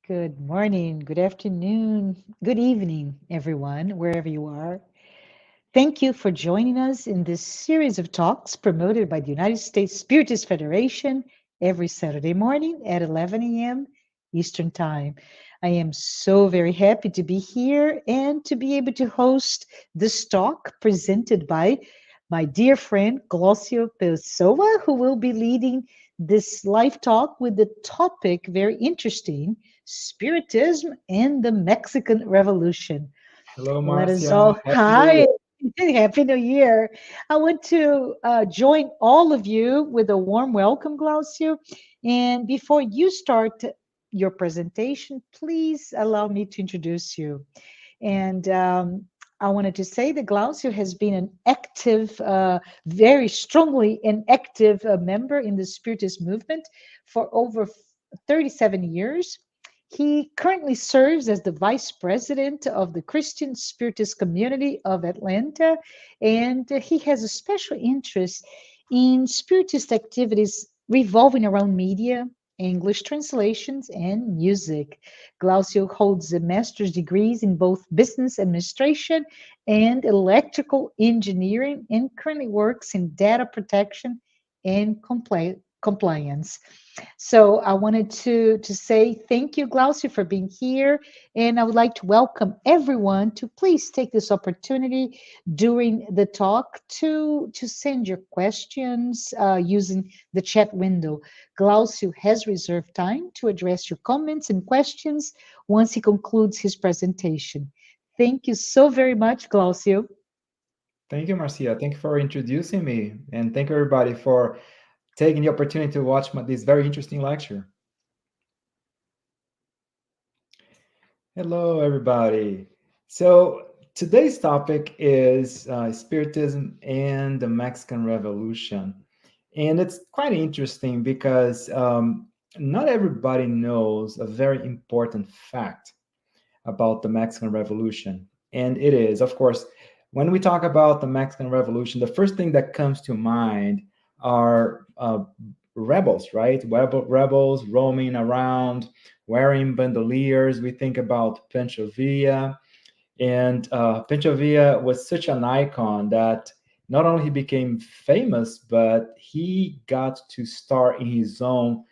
Good morning, good afternoon, good evening, everyone, wherever you are. Thank you for joining us in this series of talks promoted by the United States Spiritist Federation every Saturday morning at 11 a.m. Eastern Time. I am so very happy to be here and to be able to host this talk presented by my dear friend Glaucio Pessoa, who will be leading this live talk with the topic very interesting: Spiritism and the Mexican Revolution. Hello, Let us Marcia. all, Happy New hi, Year. Happy New Year. I want to join all of you with a warm welcome, Glaucio. And before you start your presentation, please allow me to introduce you. And I wanted to say that Glaucio has been an active, very strongly an active member in the Spiritist movement for over 37 years. He currently serves as the vice president of the Christian Spiritist community of Atlanta, and he has a special interest in Spiritist activities revolving around media, English translations, and music. Glaucio holds a master's degrees in both business administration and electrical engineering, and currently works in data protection and compliance. So I wanted to say thank you, Glaucio, for being here. And I would like to welcome everyone to please take this opportunity during the talk to send your questions using the chat window. Glaucio has reserved time to address your comments and questions once he concludes his presentation. Thank you so very much, Glaucio. Thank you, Marcia. Thank you for introducing me. And thank you, everybody, for taking the opportunity to watch this very interesting lecture. Hello, everybody. So today's topic is Spiritism and the Mexican Revolution. And it's quite interesting because not everybody knows a very important fact about the Mexican Revolution. And it is, of course, when we talk about the Mexican Revolution, the first thing that comes to mind are rebels, right? Rebels roaming around, wearing bandoliers. We think about Pancho Villa. And Pancho Villa was such an icon that not only he became famous, but he got to star in his own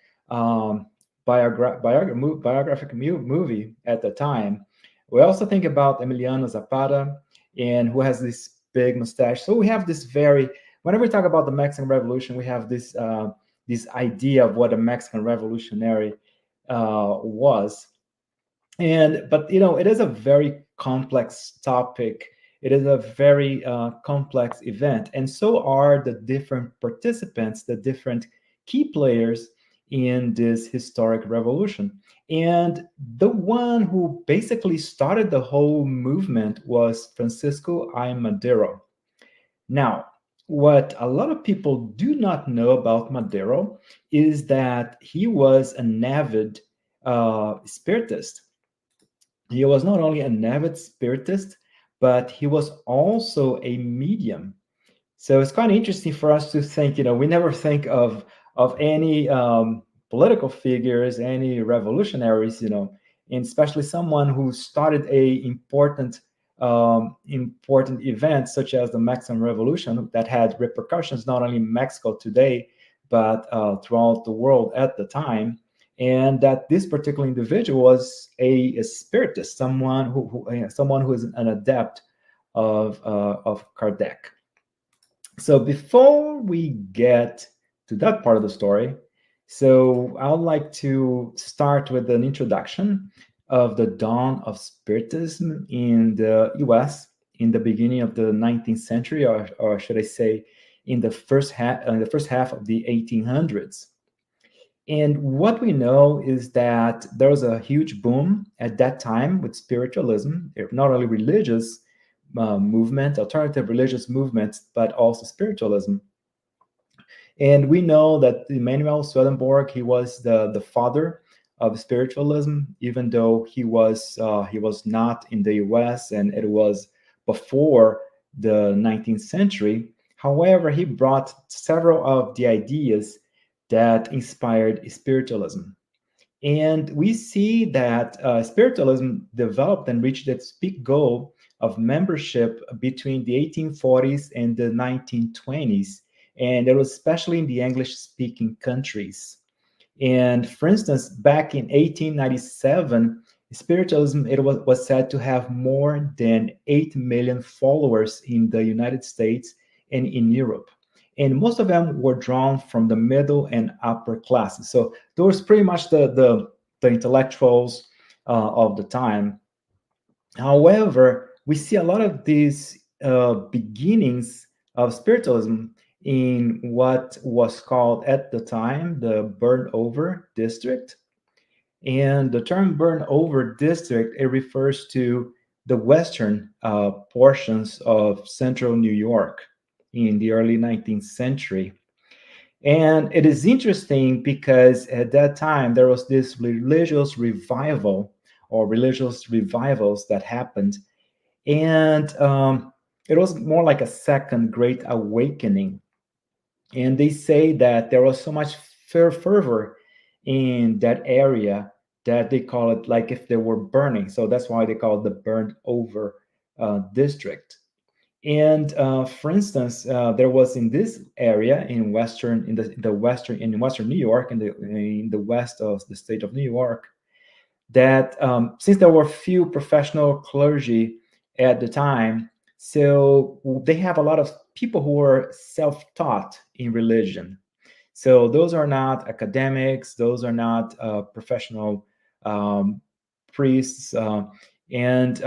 biographic movie at the time. We also think about Emiliano Zapata, and who has this big mustache. So we have this very, whenever we talk about the Mexican Revolution, we have this idea of what a Mexican revolutionary was. And but it is a very complex topic. It is a very complex event, and so are the different participants, the different key players in this historic revolution. And the one who basically started the whole movement was Francisco I. Madero. Now, what a lot of people do not know about Madero is that he was an avid spiritist. He was not only an avid spiritist, but he was also a medium. So it's quite interesting for us to think. We never think of any political figures, any revolutionaries, and especially someone who started a important event such as the Mexican Revolution that had repercussions not only in Mexico today, but throughout the world at the time. And that this particular individual was a spiritist, someone who is an adept of Kardec. So before we get to that part of the story, so I would like to start with an introduction of the dawn of Spiritism in the US in the beginning of the 19th century, or should I say, in the first half of the 1800s. And what we know is that there was a huge boom at that time with spiritualism, not only religious movement, alternative religious movements, but also spiritualism. And we know that Emanuel Swedenborg, he was the father of spiritualism, even though he was not in the U.S. and it was before the 19th century. However, he brought several of the ideas that inspired spiritualism. And we see that spiritualism developed and reached its peak goal of membership between the 1840s and the 1920s. And it was especially in the English speaking countries. And for instance, back in 1897, spiritualism was said to have more than 8 million followers in the United States and in Europe. And most of them were drawn from the middle and upper classes. So those pretty much the intellectuals of the time. However, we see a lot of these beginnings of spiritualism in what was called at the time the burned over district. And the term burned over district, it refers to the western portions of central New York in the early 19th century. And it is interesting because at that time there was this religious revival or religious revivals that happened. And it was more like a second great awakening. And they say that there was so much fervor in that area that they call it like if they were burning. So that's why they call it the burned over district. And for instance, there was in this area in western in western New York in the west of the state of New York, that since there were few professional clergy at the time, so they have a lot of people who were self-taught in religion. So those are not academics, those are not professional um, priests, and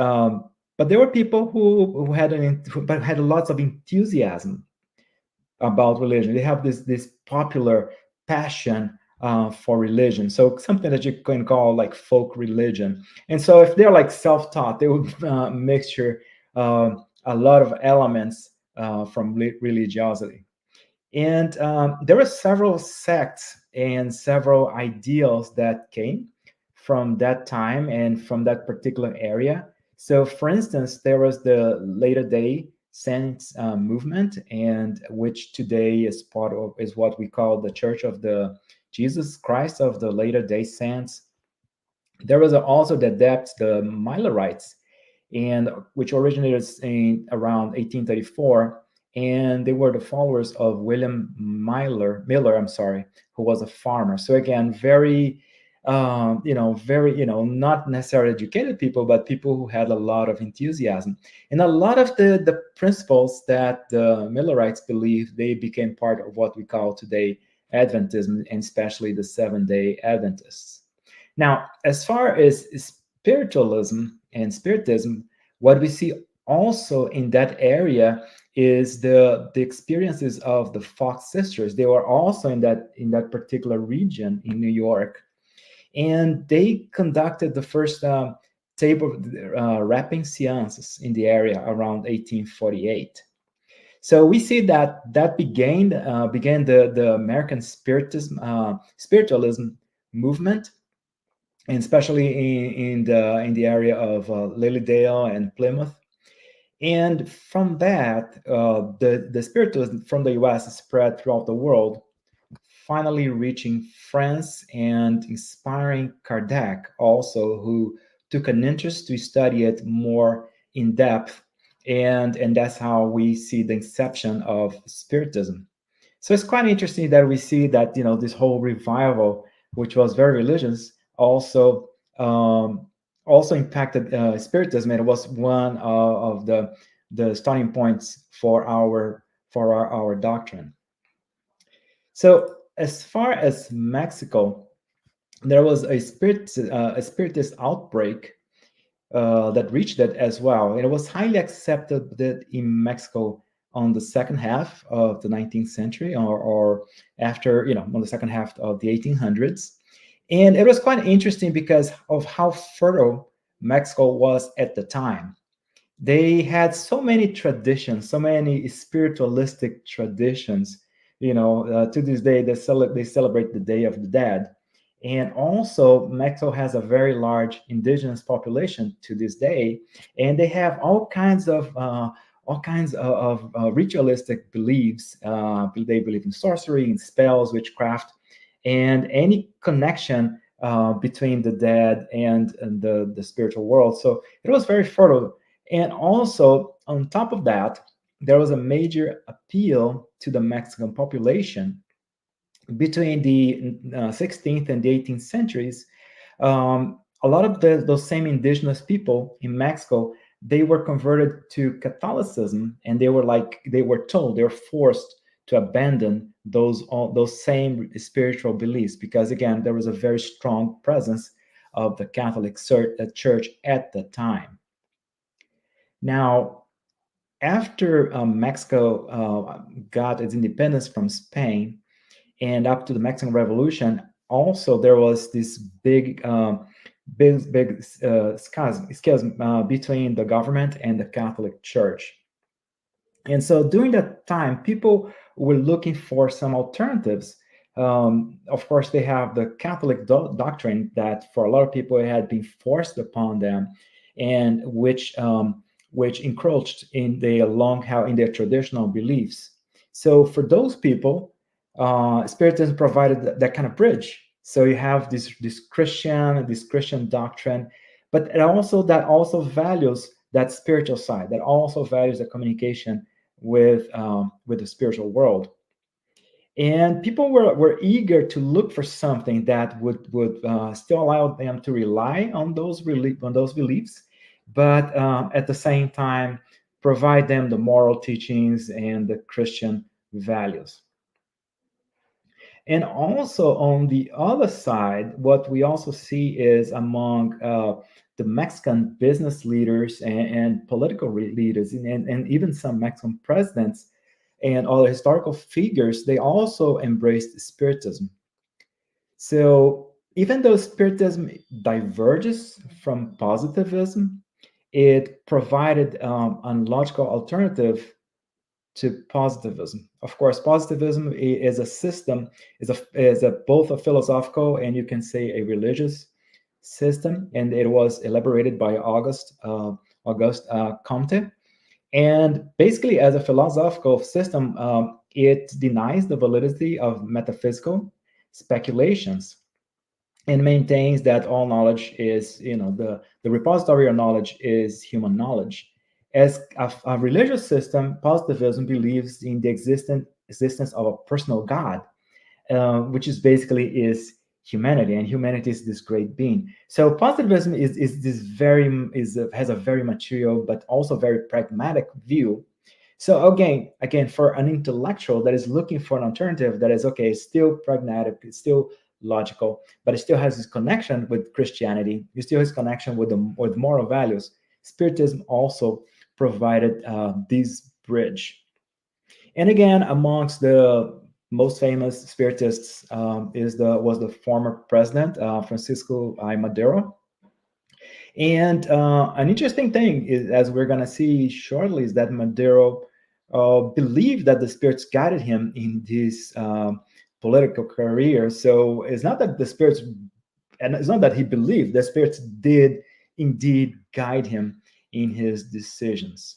but there were people who had but had lots of enthusiasm about religion. They have this popular passion for religion. So something that you can call like folk religion. And so if they're like self-taught, they would mixture a lot of elements from religiosity. And there were several sects and several ideals that came from that time and from that particular area. So, for instance, there was the Latter Day Saints movement, and which today is part of is what we call the Church of the Jesus Christ of the Latter Day Saints. There was also the Adepts, the Millerites, and which originated in around 1834, and they were the followers of William Miller, I'm sorry, who was a farmer. So again, very, very, not necessarily educated people, but people who had a lot of enthusiasm, and a lot of the principles that the Millerites believed, they became part of what we call today Adventism, and especially the Seventh-day Adventists. Now, as far as spiritualism and spiritism, what we see also in that area is the experiences of the Fox sisters. They were also in that particular region in New York, and they conducted the first table rapping seances in the area around 1848. So we see that began the American spiritualism movement, and especially in the area of Lilydale and Plymouth. And from that, the spiritualism from the U.S. spread throughout the world, finally reaching France and inspiring Kardec also, who took an interest to study it more in depth. And that's how we see the inception of Spiritism. So it's quite interesting that we see that this whole revival, which was very religious, also also impacted Spiritism. And it was one of the starting points for our doctrine. So as far as Mexico, there was a Spiritist outbreak that reached it as well, and it was highly accepted that in Mexico on the second half of the 19th century, or after, on the second half of the 1800s. And it was quite interesting because of how fertile Mexico was at the time. They had so many traditions, so many spiritualistic traditions. To this day, they celebrate the Day of the Dead. And also, Mexico has a very large indigenous population to this day, and they have all kinds of ritualistic beliefs. They believe in sorcery, in spells, witchcraft, and any connection between the dead and the spiritual world. So it was very fertile. And also, on top of that, there was a major appeal to the Mexican population between the 16th and the 18th centuries. A lot of those same indigenous people in Mexico, they were converted to Catholicism, and they were told, they were forced to abandon those same spiritual beliefs, because again, there was a very strong presence of the Catholic Church at the time. Now, after Mexico got its independence from Spain, and up to the Mexican Revolution, also there was this big schism between the government and the Catholic Church. And so during that time, people were looking for some alternatives. Of course, they have the Catholic doctrine that for a lot of people it had been forced upon them, and which encroached in their traditional beliefs. So for those people, Spiritism provided that kind of bridge. So you have this Christian doctrine, but that also values that spiritual side, that also values the communication with the spiritual world. And people were eager to look for something that would still allow them to rely on those beliefs, but at the same time provide them the moral teachings and the Christian values. And also on the other side, what we also see is among the Mexican business leaders and political leaders, and even some Mexican presidents and other historical figures, they also embraced Spiritism. So even though Spiritism diverges from positivism, it provided a logical alternative to positivism. Of course, positivism is a system, is both a philosophical and you can say a religious system, and it was elaborated by Auguste Comte. And basically, as a philosophical system, it denies the validity of metaphysical speculations and maintains that all knowledge is, the repository of knowledge is human knowledge. As a religious system, positivism believes in the existence of a personal God, which is basically is humanity, and humanity is this great being. So positivism has a very material but also very pragmatic view. So again, for an intellectual that is looking for an alternative that is okay, it's still pragmatic, it's still logical, but it still has this connection with Christianity, it still has connection with moral values. Spiritism also provided this bridge. And again, amongst the most famous Spiritists was the former president Francisco I. Madero. And an interesting thing is, as we're going to see shortly, is that Madero believed that the spirits guided him in this political career. So it's not that the spirits, and it's not that he believed, the spirits did indeed guide him in his decisions.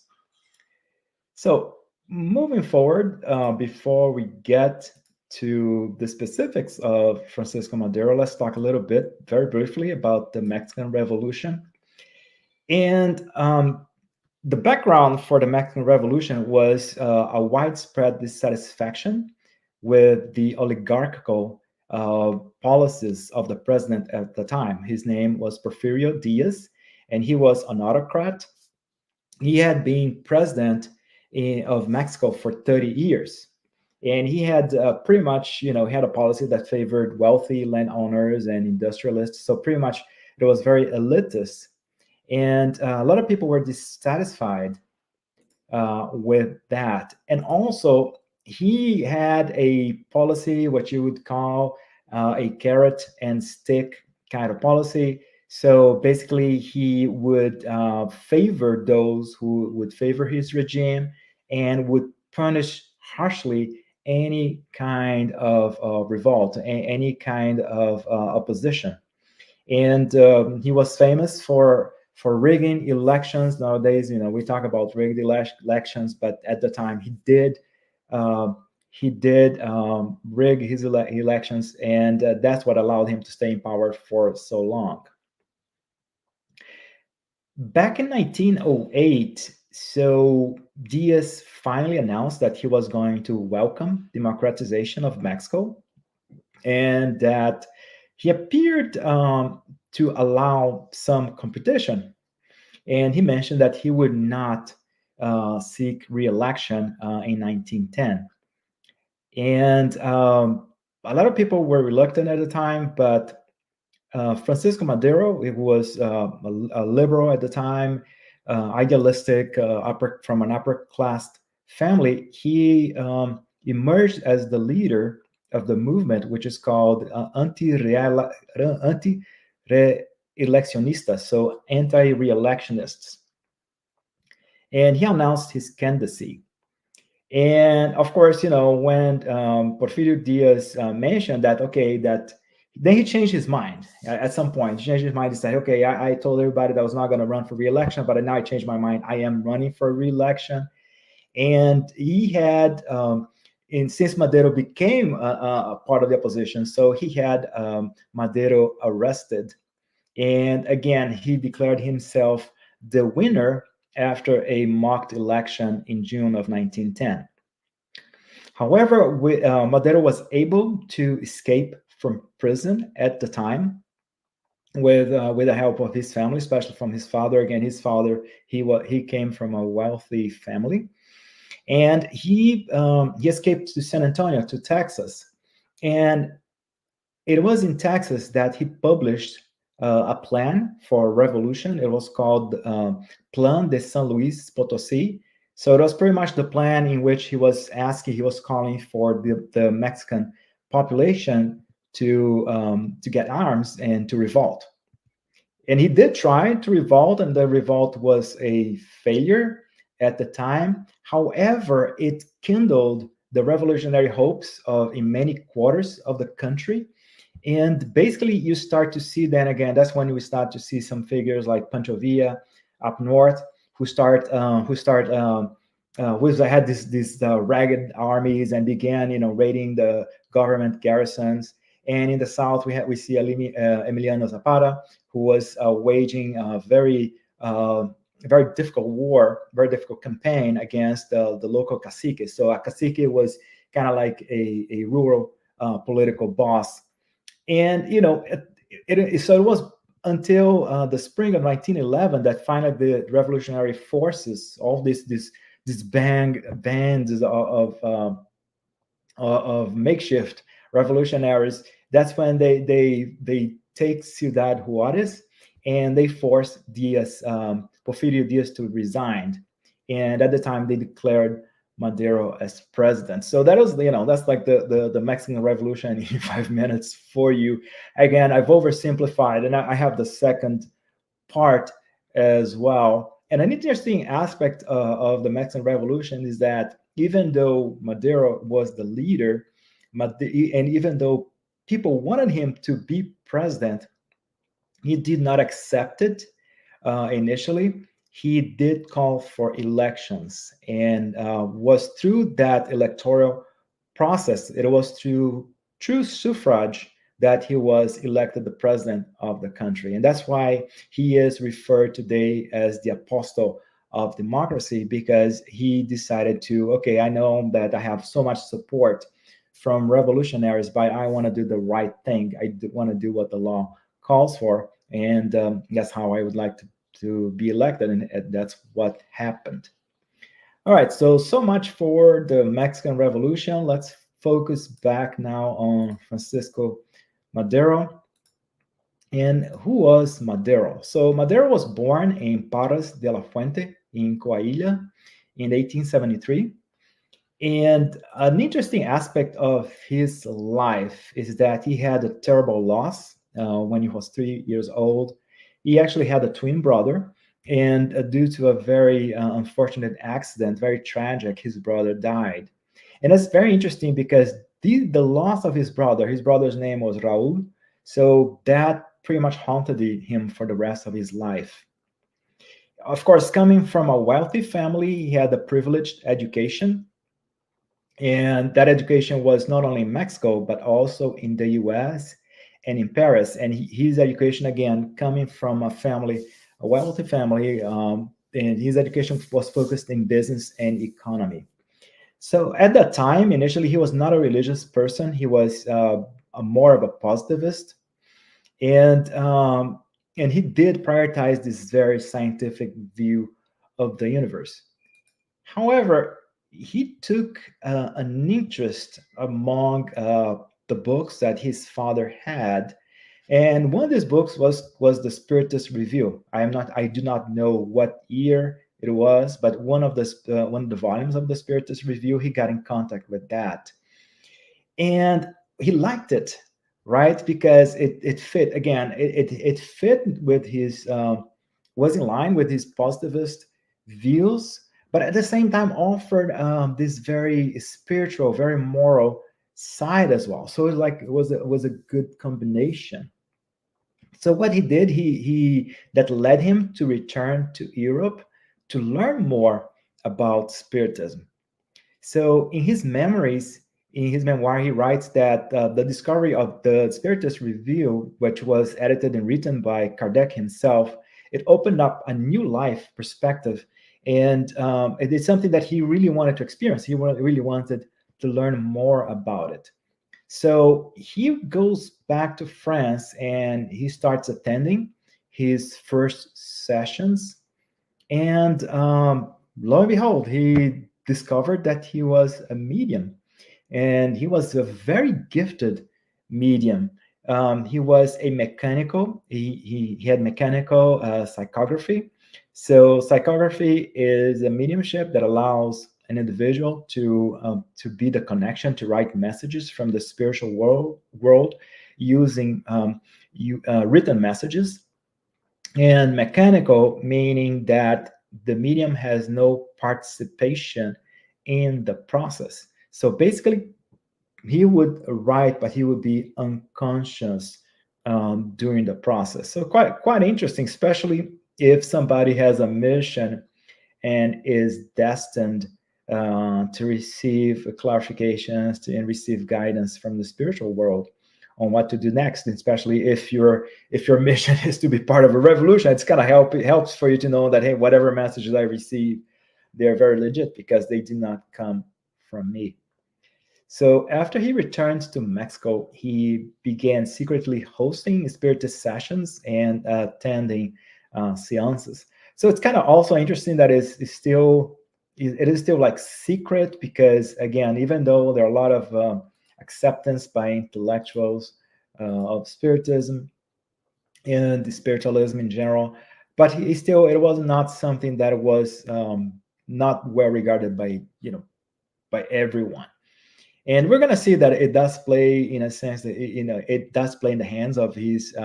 So moving forward, before we get to the specifics of Francisco Madero, let's talk a little bit, very briefly, about the Mexican Revolution. And the background for the Mexican Revolution was a widespread dissatisfaction with the oligarchical policies of the president at the time. His name was Porfirio Diaz, and he was an autocrat. He had been president of Mexico for 30 years. And he had pretty much, he had a policy that favored wealthy landowners and industrialists. So pretty much it was very elitist. And a lot of people were dissatisfied with that. And also, he had a policy, what you would call a carrot and stick kind of policy. So basically, he would favor those who would favor his regime and would punish harshly any kind of revolt, any kind of opposition. And he was famous for rigging elections. Nowadays, we talk about rigged elections, but at the time, he did he did rig his elections, and that's what allowed him to stay in power for so long. Back in 1908, so Diaz finally announced that he was going to welcome democratization of Mexico, and that he appeared to allow some competition. And he mentioned that he would not seek re-election in 1910. And a lot of people were reluctant at the time, but Francisco Madero, who was a liberal at the time, idealistic, from an upper class family, he emerged as the leader of the movement, which is called anti-re-electionistas, so anti-re-electionists. And he announced his candidacy. And of course, when Porfirio Diaz mentioned that, okay, that then he changed his mind at some point. He changed his mind. He said, okay, I told everybody that I was not going to run for re-election, but now I changed my mind. I am running for re-election. And he had, since Madero became a part of the opposition, so he had Madero arrested. And again, he declared himself the winner after a mocked election in June of 1910. However, Madero was able to escape from prison at the time with the help of his family, especially from his father. Again, his father, he came from a wealthy family, and he escaped to San Antonio, to Texas. And it was in Texas that he published a plan for revolution. It was called Plan de San Luis Potosí. So it was pretty much the plan in which he was calling for the Mexican population to get arms and to revolt. And he did try to revolt, and the revolt was a failure at the time. However, it kindled the revolutionary hopes in many quarters of the country. And basically, you start to see then again, that's when we start to see some figures like Pancho Villa up north who had these ragged armies and began, raiding the government garrisons. And in the south, we see Emiliano Zapata, who was waging a very difficult war, very difficult campaign against the local cacique. So a cacique was kind of like a rural political boss. And so it was until the spring of 1911 that finally the revolutionary forces, all these bands of makeshift revolutionaries, that's when they take Ciudad Juarez, and they force Porfirio Diaz to resign. And at the time they declared Madero as president. So that was, that's like the Mexican Revolution in 5 minutes for you. Again, I've oversimplified, and I have the second part as well. And an interesting aspect of the Mexican Revolution is that even though Madero was the leader, and even though people wanted him to be president, he did not accept it initially. He did call for elections, and was through that electoral process, it was through true suffrage that he was elected the president of the country. And that's why he is referred today as the apostle of democracy, because he decided to, okay, I know that I have so much support from revolutionaries, but I want to do the right thing. I want to do what the law calls for. And that's how I would like to be elected, and that's what happened. All right, so much for the Mexican Revolution. Let's focus back now on Francisco Madero. And who was Madero? So Madero was born in Parras de la Fuente in Coahuila in 1873. And an interesting aspect of his life is that he had a terrible loss when he was 3 years old. He actually had a twin brother, and due to a very unfortunate accident, very tragic, his brother died. And that's very interesting because the loss of his brother's name was Raul, so that pretty much haunted him for the rest of his life. Of course, coming from a wealthy family, he had a privileged education. And that education was not only in Mexico, but also in the US and in Paris. And his education, again, coming from a wealthy family, and his education was focused in business and economy. So at that time, initially, he was not a religious person. He was more of a positivist, and and he did prioritize this very scientific view of the universe. However, he took an interest among the books that his father had, and one of these books was the Spiritist Review. I do not know what year it was, but one of the volumes of the Spiritist Review, he got in contact with that, and he liked it, right? Because it fit, again, it fit with his was in line with his positivist views, but at the same time offered this very spiritual, very moral side as well. So it was a good combination. So what he did, he that led him to return to Europe to learn more about Spiritism. So in his memories, in his memoir, he writes that the discovery of the Spiritist Review, which was edited and written by Kardec himself, it opened up a new life perspective, and it is something that he really wanted to experience. He really wanted to learn more about it. So he goes back to France and he starts attending his first sessions, and lo and behold, he discovered that he was a medium, and he was a very gifted medium. He was a mechanical. He had mechanical psychography. So psychography is a mediumship that allows an individual to be the connection, to write messages from the spiritual world using written messages, and mechanical meaning that the medium has no participation in the process. So basically, he would write, but he would be unconscious during the process. So quite interesting, especially if somebody has a mission and is destined to receive clarifications and receive guidance from the spiritual world on what to do next. And especially if your mission is to be part of a revolution, it's kind of it helps for you to know that, hey, whatever messages I receive, they're very legit because they do not come from me. So after he returned to Mexico, he began secretly hosting spiritist sessions and attending seances. So it's kind of also interesting that it is still like secret, because again, even though there are a lot of acceptance by intellectuals of spiritism and spiritualism in general, but it was not something that was not well regarded by everyone. And we're going to see that it does play, in a sense, that it does play in the hands of his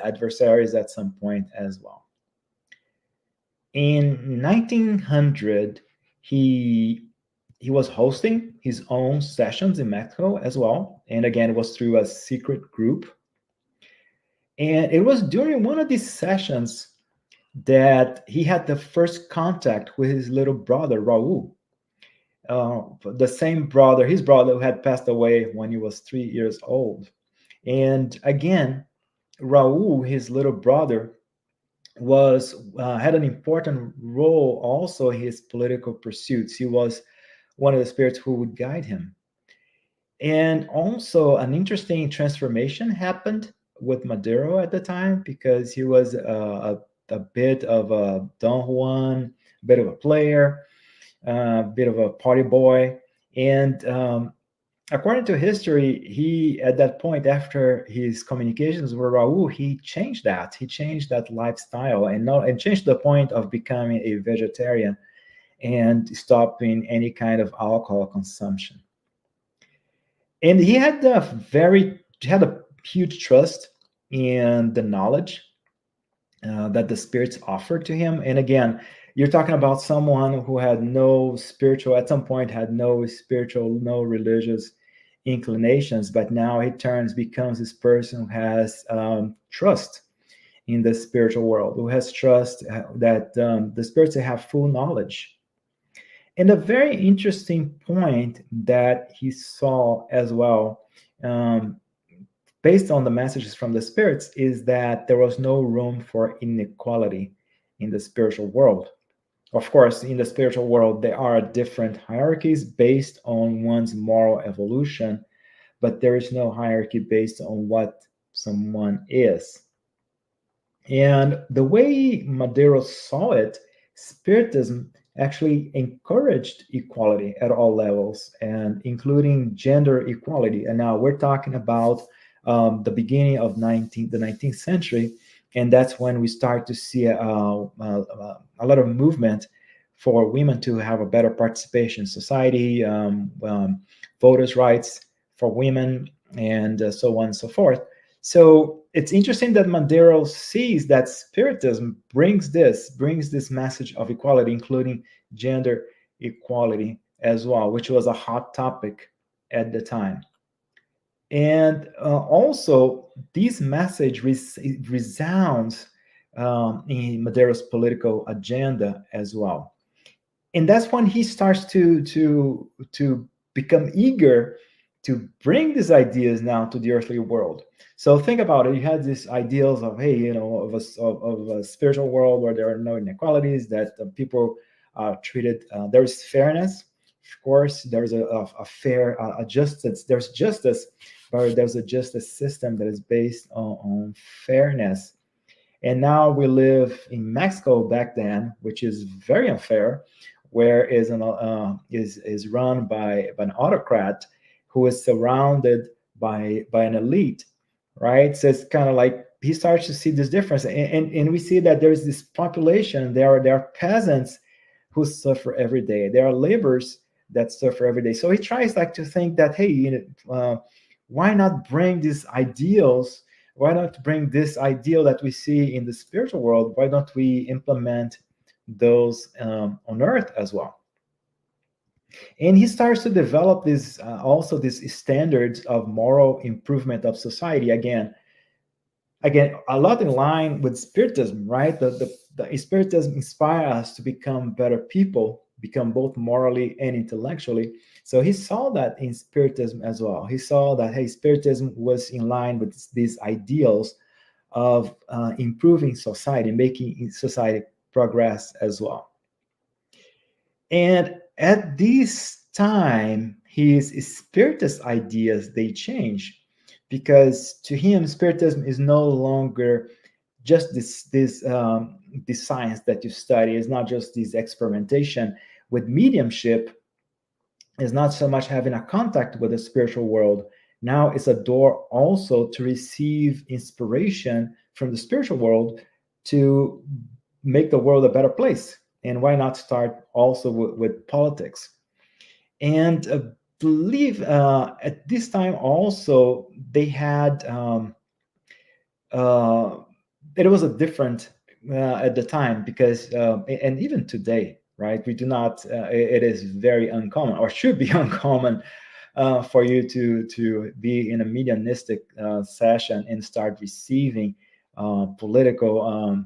adversaries at some point as well. In 1900, he was hosting his own sessions in Mexico as well, and again, it was through a secret group. And it was during one of these sessions that he had the first contact with his little brother Raul. The same brother, his brother, who had passed away when he was 3 years old. And again, Raul, his little brother, was had an important role also in his political pursuits. He was one of the spirits who would guide him. And also, an interesting transformation happened with Madero at the time, because he was a bit of a Don Juan, a bit of a player, a bit of a party boy. And according to history, he, at that point, after his communications with Raul, he changed that. He changed that lifestyle and changed the point of becoming a vegetarian and stopping any kind of alcohol consumption. And he had a huge trust in the knowledge that the spirits offered to him. And again, you're talking about someone who had no spiritual, at some point had no spiritual, no religious inclinations, but now he becomes this person who has trust in the spiritual world, who has trust that the spirits have full knowledge. And a very interesting point that he saw as well, um, based on the messages from the spirits, is that there was no room for inequality in the spiritual world. Of course, in the spiritual world, there are different hierarchies based on one's moral evolution, but there is no hierarchy based on what someone is. And the way Madero saw it, Spiritism actually encouraged equality at all levels, and including gender equality. And now we're talking about the beginning of the 19th century, and that's when we start to see a lot of movement for women to have a better participation in society, voters' rights for women, and so on and so forth. So it's interesting that Madero sees that Spiritism brings this message of equality, including gender equality as well, which was a hot topic at the time. And also, this message resounds in Madero's political agenda as well. And that's when he starts to become eager to bring these ideas now to the earthly world. So think about it. You had these ideals of, hey, of a spiritual world where there are no inequalities, that people are treated, there's fairness. Of course, there's a fair, a justice. There's justice, but there's a justice system that is based on fairness. And now we live in Mexico back then, which is very unfair, where is run by an autocrat who is surrounded by an elite, right? So it's kind of like he starts to see this difference, and we see that there is this population. There are peasants who suffer every day. There are laborers that suffer every day. So he tries like to think that, hey, why not bring these ideals? Why not bring this ideal that we see in the spiritual world? Why don't we implement those on earth as well? And he starts to develop this also these standards of moral improvement of society. Again, a lot in line with Spiritism, right? The Spiritism inspire us to become better people, become both morally and intellectually. So he saw that in Spiritism as well. He saw that, hey, Spiritism was in line with these ideals of improving society, making society progress as well. And at this time, his Spiritist ideas, they change, because to him, Spiritism is no longer just this science that you study. It's not just this experimentation with mediumship. It's not so much having a contact with the spiritual world. Now it's a door also to receive inspiration from the spiritual world to make the world a better place. And why not start also with politics? And believe at this time also they had uh, it was a different at the time, because and even today, right, we do not it is very uncommon, or should be uncommon, for you to be in a mediumistic session and start receiving political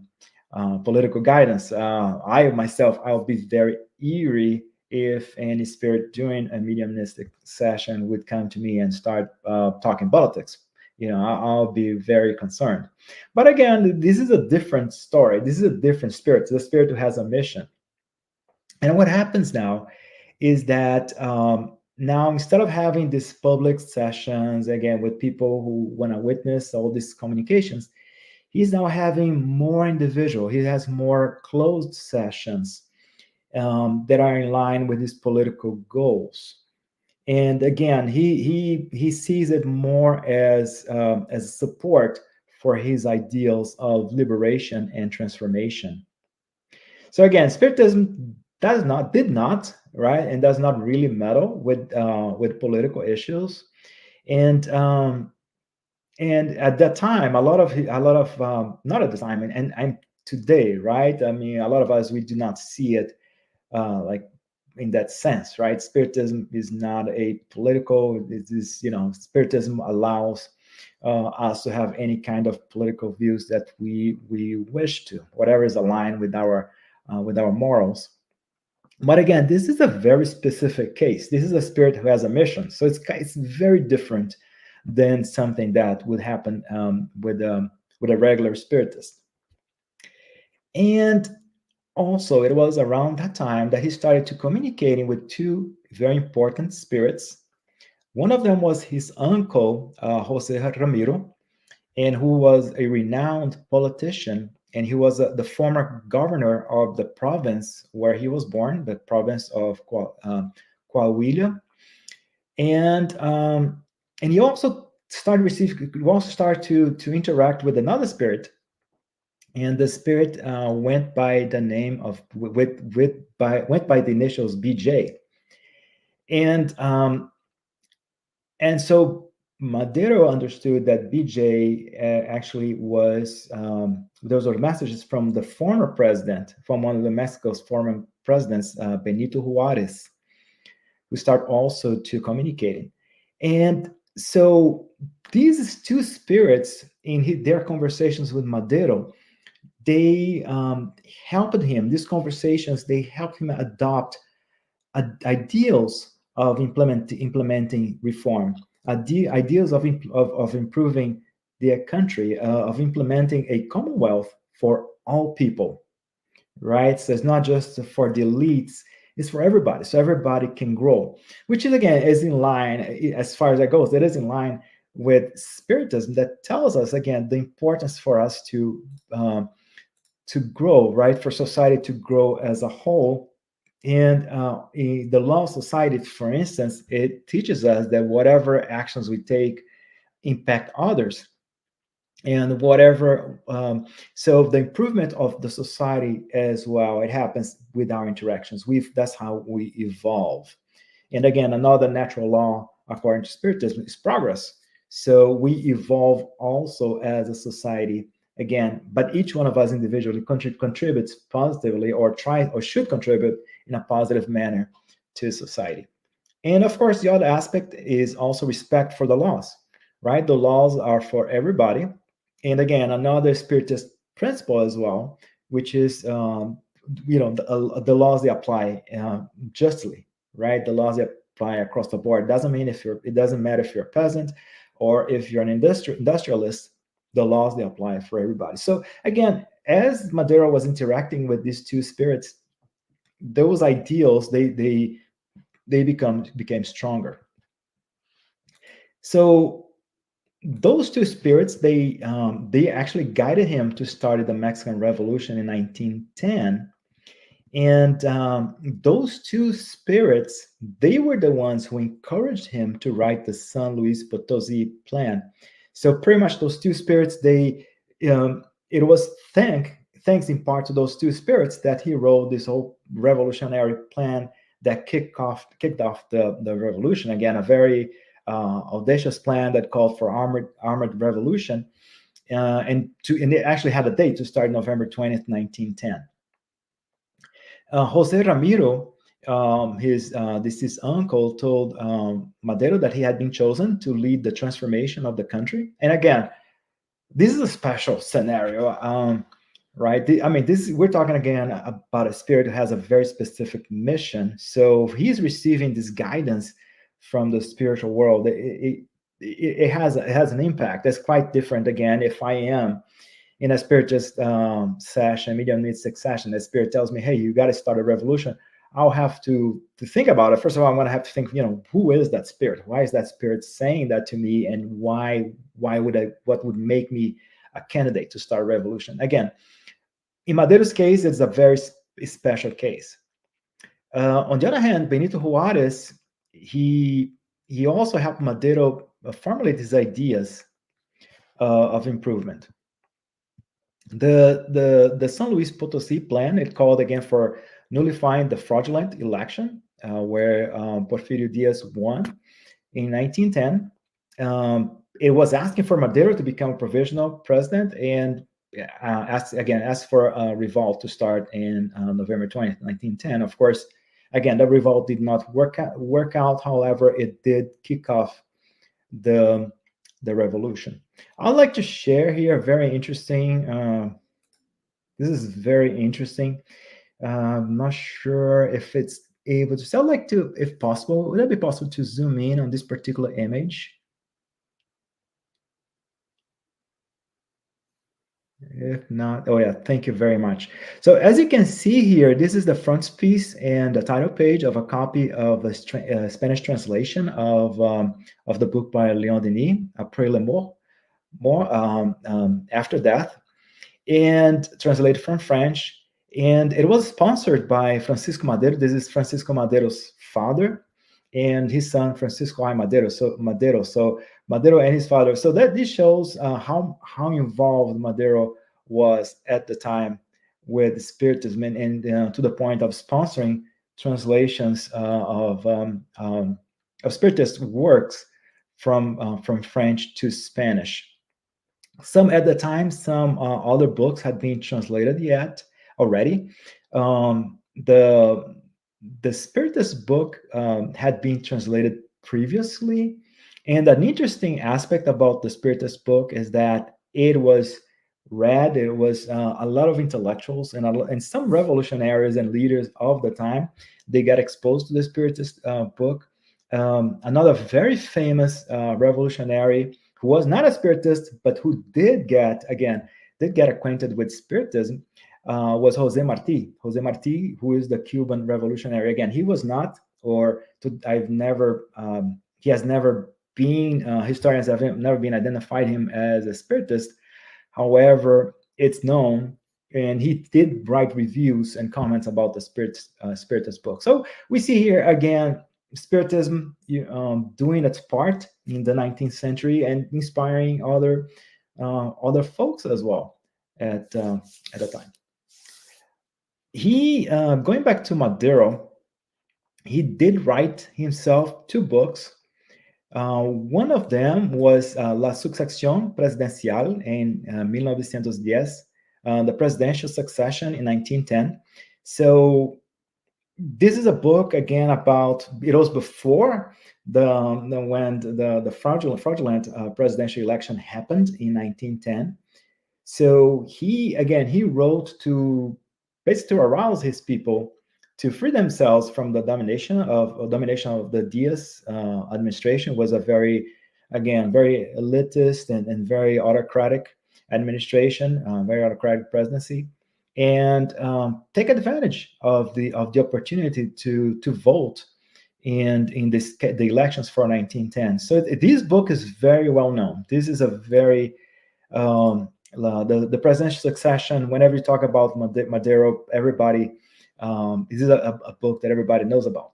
guidance. I myself, I'll be very eerie if any spirit during a mediumistic session would come to me and start talking politics. I'll be very concerned. But again, this is a different story. This is a different spirit. The spirit who has a mission. And what happens now is that now, instead of having these public sessions again with people who want to witness all these communications, he's now having more individual. He has more closed sessions that are in line with his political goals. And again, he sees it more as support for his ideals of liberation and transformation. So again, Spiritism did not, right, and does not really meddle with political issues. And at that time, a lot of not at the time, and I'm today, right? I mean, a lot of us, we do not see it like in that sense, right? Spiritism is not a political. It is, Spiritism allows us to have any kind of political views that we wish to, whatever is aligned with our morals. But again, this is a very specific case. This is a spirit who has a mission, so it's very different than something that would happen with a regular spiritist. And also, it was around that time that he started to communicating with two very important spirits. One of them was his uncle, Jose Ramiro, and who was a renowned politician. And he was the former governor of the province where he was born, the province of Coahuila. And and he also started to interact with another spirit, and the spirit went by the name of went by the initials BJ. And and so Madero understood that BJ actually was, those are messages from the former president, from one of the Mexico's former presidents, Benito Juarez, who start also to communicating. And so these two spirits in their conversations with Madero, they helped him, these conversations, they helped him adopt ideals of implementing reform, ideals of improving their country, of implementing a commonwealth for all people, right? So it's not just for the elites, it's for everybody, so everybody can grow, which is, again, is in line, as far as that goes, it is in line with Spiritism, that tells us, again, the importance for us to grow, right? For society to grow as a whole. And in the law of society, for instance, it teaches us that whatever actions we take impact others. And whatever, so the improvement of the society as well, it happens with our interactions. That's how we evolve. And again, another natural law, according to Spiritism, is progress. So we evolve also as a society, again, but each one of us individually contributes positively, or try or should contribute in a positive manner to society. And of course, the other aspect is also respect for the laws, right? The laws are for everybody. And again, another Spiritist principle as well, which is, the laws they apply justly, right? The laws they apply across the board. It doesn't matter if you're a peasant or if you're an industrialist. The laws they apply for everybody. So again, as Madero was interacting with these two spirits, those ideals they became stronger. So those two spirits, they actually guided him to start the Mexican Revolution in 1910. And those two spirits, they were the ones who encouraged him to write the San Luis Potosi plan. So pretty much those two spirits, it was thanks in part to those two spirits that he wrote this whole revolutionary plan that kicked off the revolution. Again, a very audacious plan that called for armored revolution, and it actually had a date to start November 20th, 1910. Jose Ramiro, his uncle, told Madero that he had been chosen to lead the transformation of the country. And again, this is a special scenario, right? I mean, we're talking again about a spirit who has a very specific mission. So he's receiving this guidance from the spiritual world. It has an impact that's quite different. Again, if I am in a spiritist session, mediumistic session, the spirit tells me, "Hey, you got to start a revolution." I'll have to think about it. First of all, I'm going to have to think, who is that spirit? Why is that spirit saying that to me? And why what would make me a candidate to start a revolution? Again, in Madero's case, it's a very special case. On the other hand, Benito Juarez, he also helped Madero formulate his ideas of improvement. The San Luis Potosi plan, it called again for nullifying the fraudulent election where Porfirio Diaz won in 1910. It was asking for Madero to become a provisional president, and asked for a revolt to start in November 20th, 1910. Of course, again, the revolt did not work out. However, it did kick off the revolution. I'd like to share here a very interesting. This is very interesting. I'm not sure if it's able to. So I'd like to, if possible, would it be possible to zoom in on this particular image? If not, oh yeah, thank you very much. So as you can see here, this is the frontispiece and the title page of a copy of a Spanish translation of the book by Leon Denis, Après la mort, After Death, and translated from French. And it was sponsored by Francisco Madero. This is Francisco Madero's father and his son Francisco I. Madero. So Madero and his father. So that this shows how involved Madero was at the time with Spiritism, and to the point of sponsoring translations of Spiritist works from French to Spanish. Some at the time, some other books had been translated yet already. The Spiritist book had been translated previously, and an interesting aspect about the Spiritist book is that it was read. It was a lot of intellectuals and some revolutionaries and leaders of the time. They got exposed to the Spiritist book. Another very famous revolutionary who was not a Spiritist, but who did get acquainted with Spiritism, was Jose Marti. Jose Marti, who is the Cuban revolutionary. Again, he was not, he has never been, historians have never been identified him as a Spiritist. However, it's known, and he did write reviews and comments about the Spiritist book. So we see here again Spiritism doing its part in the 19th century and inspiring other folks as well at the time. He going back to Madero, he did write himself 2 books. One of them was La Succession Presidencial in 1910, the presidential succession in 1910. So this is a book again about, it was before when the fraudulent presidential election happened in 1910. So he wrote to basically arouse his people to free themselves from the domination of the Diaz administration. Was a very elitist and very autocratic administration, very autocratic presidency, and take advantage of the opportunity to vote in the elections for 1910. So this book is very well known. This is a very the presidential succession. Whenever you talk about Madero, everybody this is a book that everybody knows about.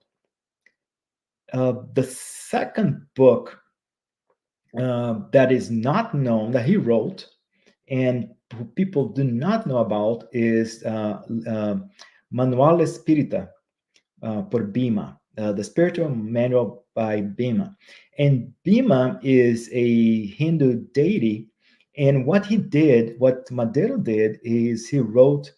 The second book that is not known, that he wrote and people do not know about, is Manual Espírita por Bhima, the spiritual manual by Bhima. And Bhima is a Hindu deity. And what Madero did is he wrote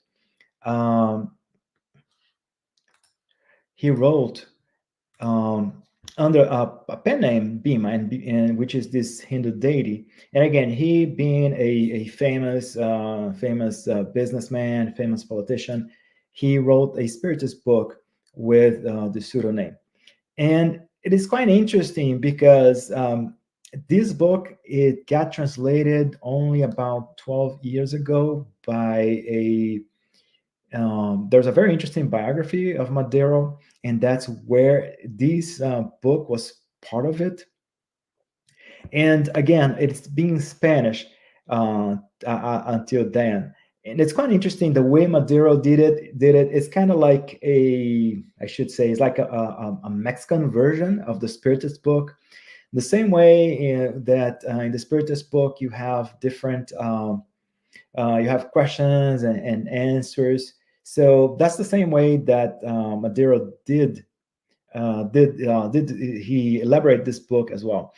under a pen name Bhima, and which is this Hindu deity. And again, he being a famous businessman, famous politician, he wrote a Spiritist book with the pseudonym. And it is quite interesting because this book, it got translated only about 12 years ago by there's a very interesting biography of Madero, and that's where this book was part of it. And again, it's being Spanish until then. And it's quite interesting the way Madero did it. It's kind of like it's like a Mexican version of the Spiritist book. The same way that in the Spiritist book you have different, you have questions and answers. So that's the same way that Madero did he elaborate this book as well.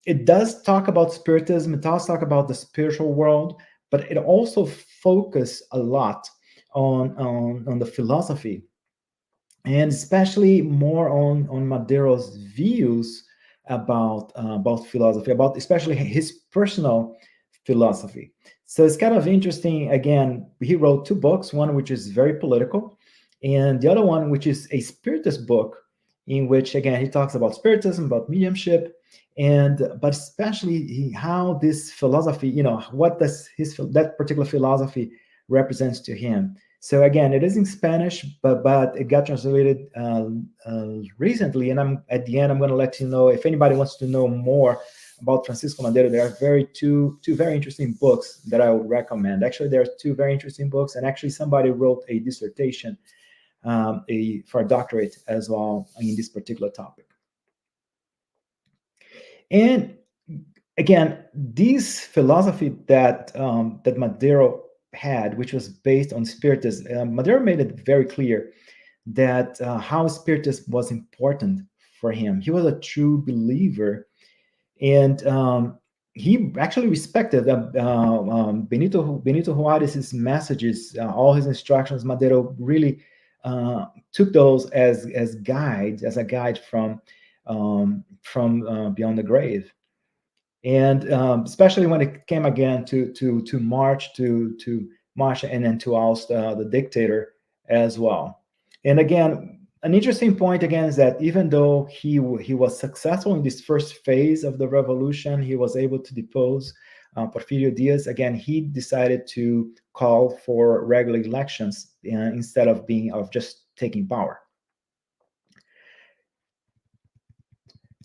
It does talk about Spiritism. It does talk about the spiritual world, but it also focuses a lot on the philosophy, and especially more on Madero's views about philosophy, about especially his personal philosophy. So it's kind of interesting. Again, he wrote two books, one which is very political, and the other one which is a spiritist book, in which again he talks about spiritism, about mediumship, and but especially how this philosophy, what does that particular philosophy represents to him. So again, it is in Spanish, but it got translated recently, and I'm at the end. I'm going to let you know if anybody wants to know more about Francisco Madero. There are two very interesting books that I would recommend. Actually, there are two very interesting books, and actually somebody wrote a dissertation for a doctorate as well in this particular topic. And again, this philosophy that Madero had, which was based on Spiritism, Madero made it very clear that how Spiritism was important for him. He was a true believer, and he actually respected Benito Juarez's messages, all his instructions. Madero really took those as guides, as a guide from beyond the grave. And especially when it came again to march and then to oust the dictator as well. And again, an interesting point again is that even though he was successful in this first phase of the revolution, he was able to depose Porfirio Diaz. Again, he decided to call for regular elections instead of just taking power.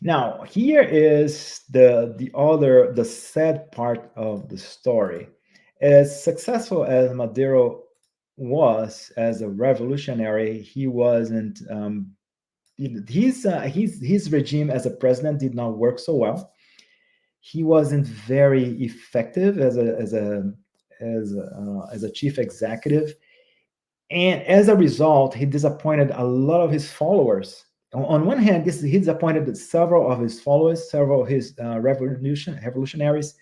Now, here is the sad part of the story. As successful as Madero was as a revolutionary, he wasn't. His regime as a president did not work so well. He wasn't very effective as a chief executive, and as a result, he disappointed a lot of his followers. On one hand, he disappointed several of his followers, several of his revolutionaries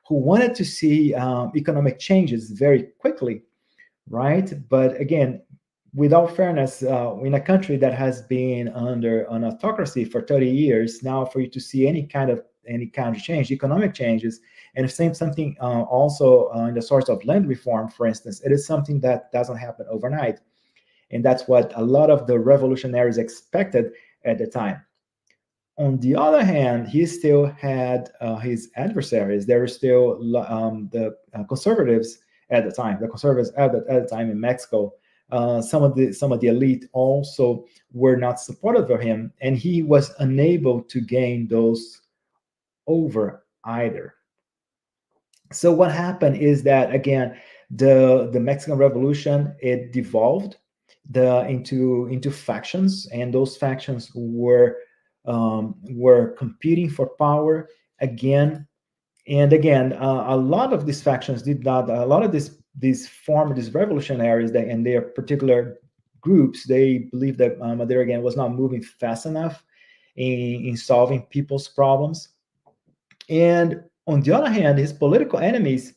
who wanted to see economic changes very quickly, right? But again, without fairness, in a country that has been under an autocracy for 30 years, now for you to see any kind of change, economic changes, and same something also in the source of land reform, for instance, it is something that doesn't happen overnight. And that's what a lot of the revolutionaries expected at the time. On the other hand, he still had his adversaries. There were still the conservatives at the time, the conservatives at the time in Mexico. Some of the elite also were not supportive of him, and he was unable to gain those over either. So what happened is that again, the Mexican Revolution, it devolved into factions, and those factions were competing for power again and again. A lot of these factions did not. A lot of these revolutionaries and their particular groups, they believed that Madero again was not moving fast enough in solving people's problems. And on the other hand, his political enemies,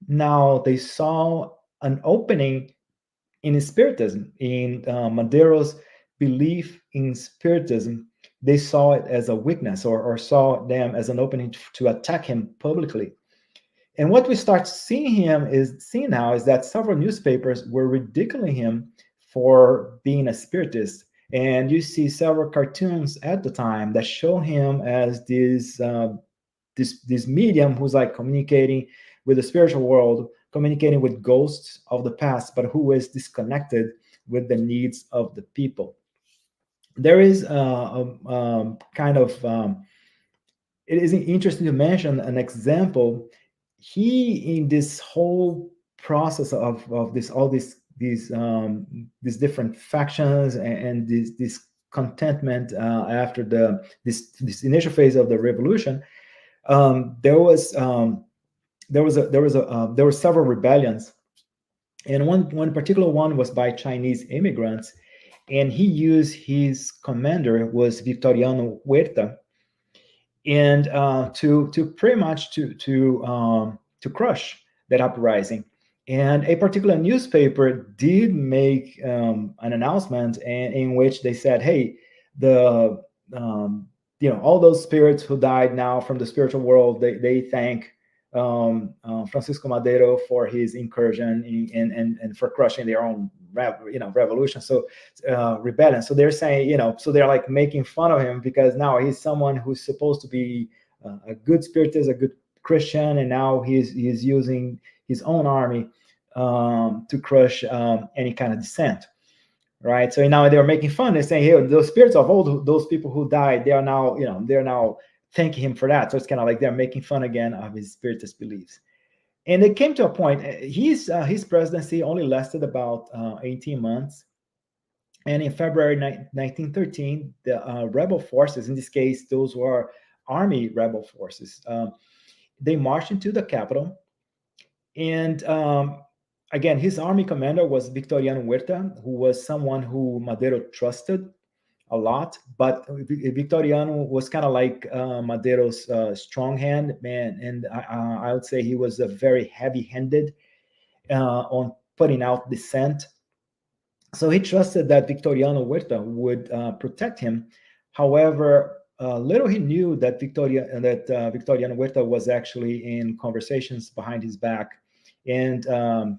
now they saw an opening in Spiritism, in Madero's belief in Spiritism. They saw it as a weakness, or saw them as an opening to attack him publicly. And what we start seeing now is that several newspapers were ridiculing him for being a spiritist. And you see several cartoons at the time that show him as this medium who's like communicating with the spiritual world, communicating with ghosts of the past, but who is disconnected with the needs of the people. There is it is interesting to mention an example. He, in this whole process of these different factions and this contentment after this initial phase of the revolution, there were several rebellions, and one particular one was by Chinese immigrants, and he used his commander was Victoriano Huerta, and to pretty much to crush that uprising. And a particular newspaper did make an announcement in which they said, "Hey, all those spirits who died now from the spiritual world, they thank Francisco Madero for his incursion and for crushing their own revolution, so rebellion. So they're saying, so they're like making fun of him because now he's someone who's supposed to be a good spiritist, a good Christian, and now he's using his own army to crush any kind of dissent, right? So now they're making fun. They're saying, hey, those spirits of all those people who died, they are now, they're now thanking him for that. So it's kind of like they're making fun again of his spiritist beliefs. And it came to a point, his presidency only lasted about 18 months. And in February 1913, the rebel forces, in this case, those were army rebel forces, they marched into the capital. And again, his army commander was Victoriano Huerta, who was someone who Madero trusted a lot. But Victoriano was kind of like Madero's strong hand man, and I would say he was a very heavy-handed on putting out dissent. So he trusted that Victoriano Huerta would protect him. However, little he knew that Victoriano Huerta was actually in conversations behind his back, and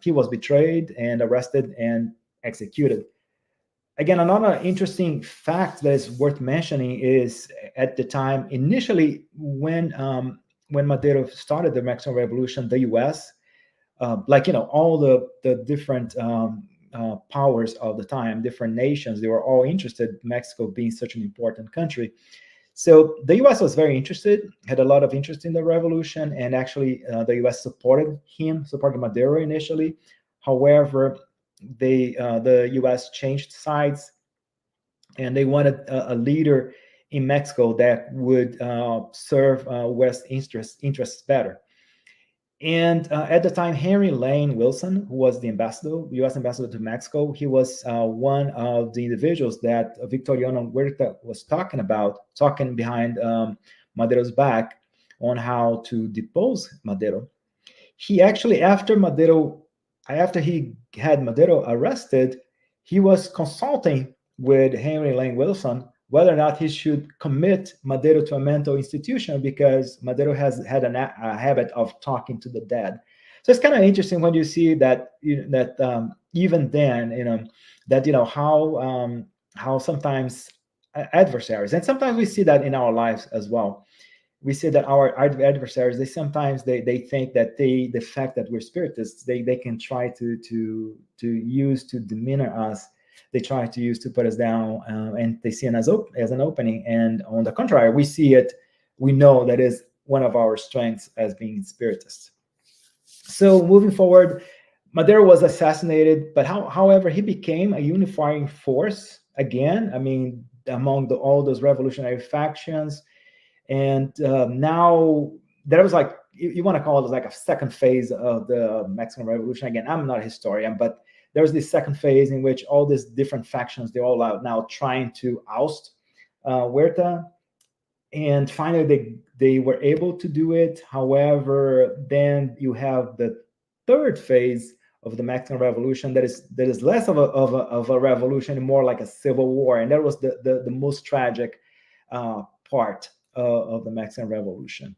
he was betrayed and arrested and executed. Again, another interesting fact that is worth mentioning is at the time, initially, when Madero started the Mexican Revolution, the U.S., all the different powers of the time, different nations, they were all interested, Mexico being such an important country. So the U.S. was very interested, had a lot of interest in the revolution, and actually the U.S. supported Madero initially. However, the U.S. changed sides, and they wanted a leader in Mexico that would serve West interests better. And at the time, Henry Lane Wilson, who was the U.S. ambassador to Mexico, he was one of the individuals that Victoriano Huerta was talking behind Madero's back on how to depose Madero. He actually, after he had Madero arrested, he was consulting with Henry Lane Wilson whether or not he should commit Madero to a mental institution, because Madero has had a habit of talking to the dead. So it's kind of interesting when you see that even then, how sometimes adversaries, and sometimes we see that in our lives as well. We see that our adversaries, they sometimes think that the fact that we're spiritists, they can try to use to demeanor us. They try to use to put us down, and they see it as an opening. And on the contrary, we know that is one of our strengths as being spiritists. So moving forward, Madero was assassinated, but however, he became a unifying force again. I mean, among all those revolutionary factions. And now there was like, you want to call it like a second phase of the Mexican Revolution. Again, I'm not a historian, but there's this second phase in which all these different factions, they're all out now trying to oust Huerta. And finally, they were able to do it. However, then you have the third phase of the Mexican Revolution that is less of a revolution and more like a civil war. And that was the most tragic part of the Mexican Revolution.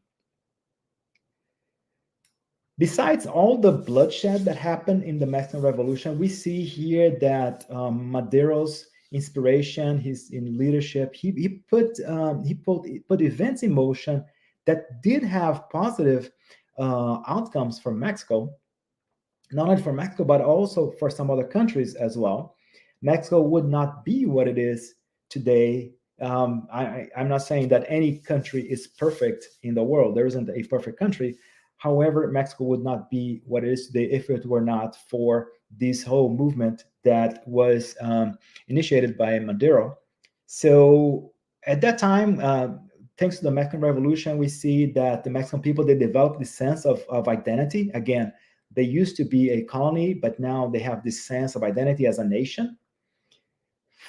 Besides all the bloodshed that happened in the Mexican Revolution, we see here that Madero's inspiration, his in leadership, he put events in motion that did have positive outcomes for Mexico, not only for Mexico but also for some other countries as well. Mexico would not be what it is today. I'm not saying that any country is perfect in the world. There isn't a perfect country. However, Mexico would not be what it is today if it were not for this whole movement that was initiated by Madero. So at that time, thanks to the Mexican Revolution, we see that the Mexican people, they developed this sense of identity. Again, they used to be a colony, but now they have this sense of identity as a nation.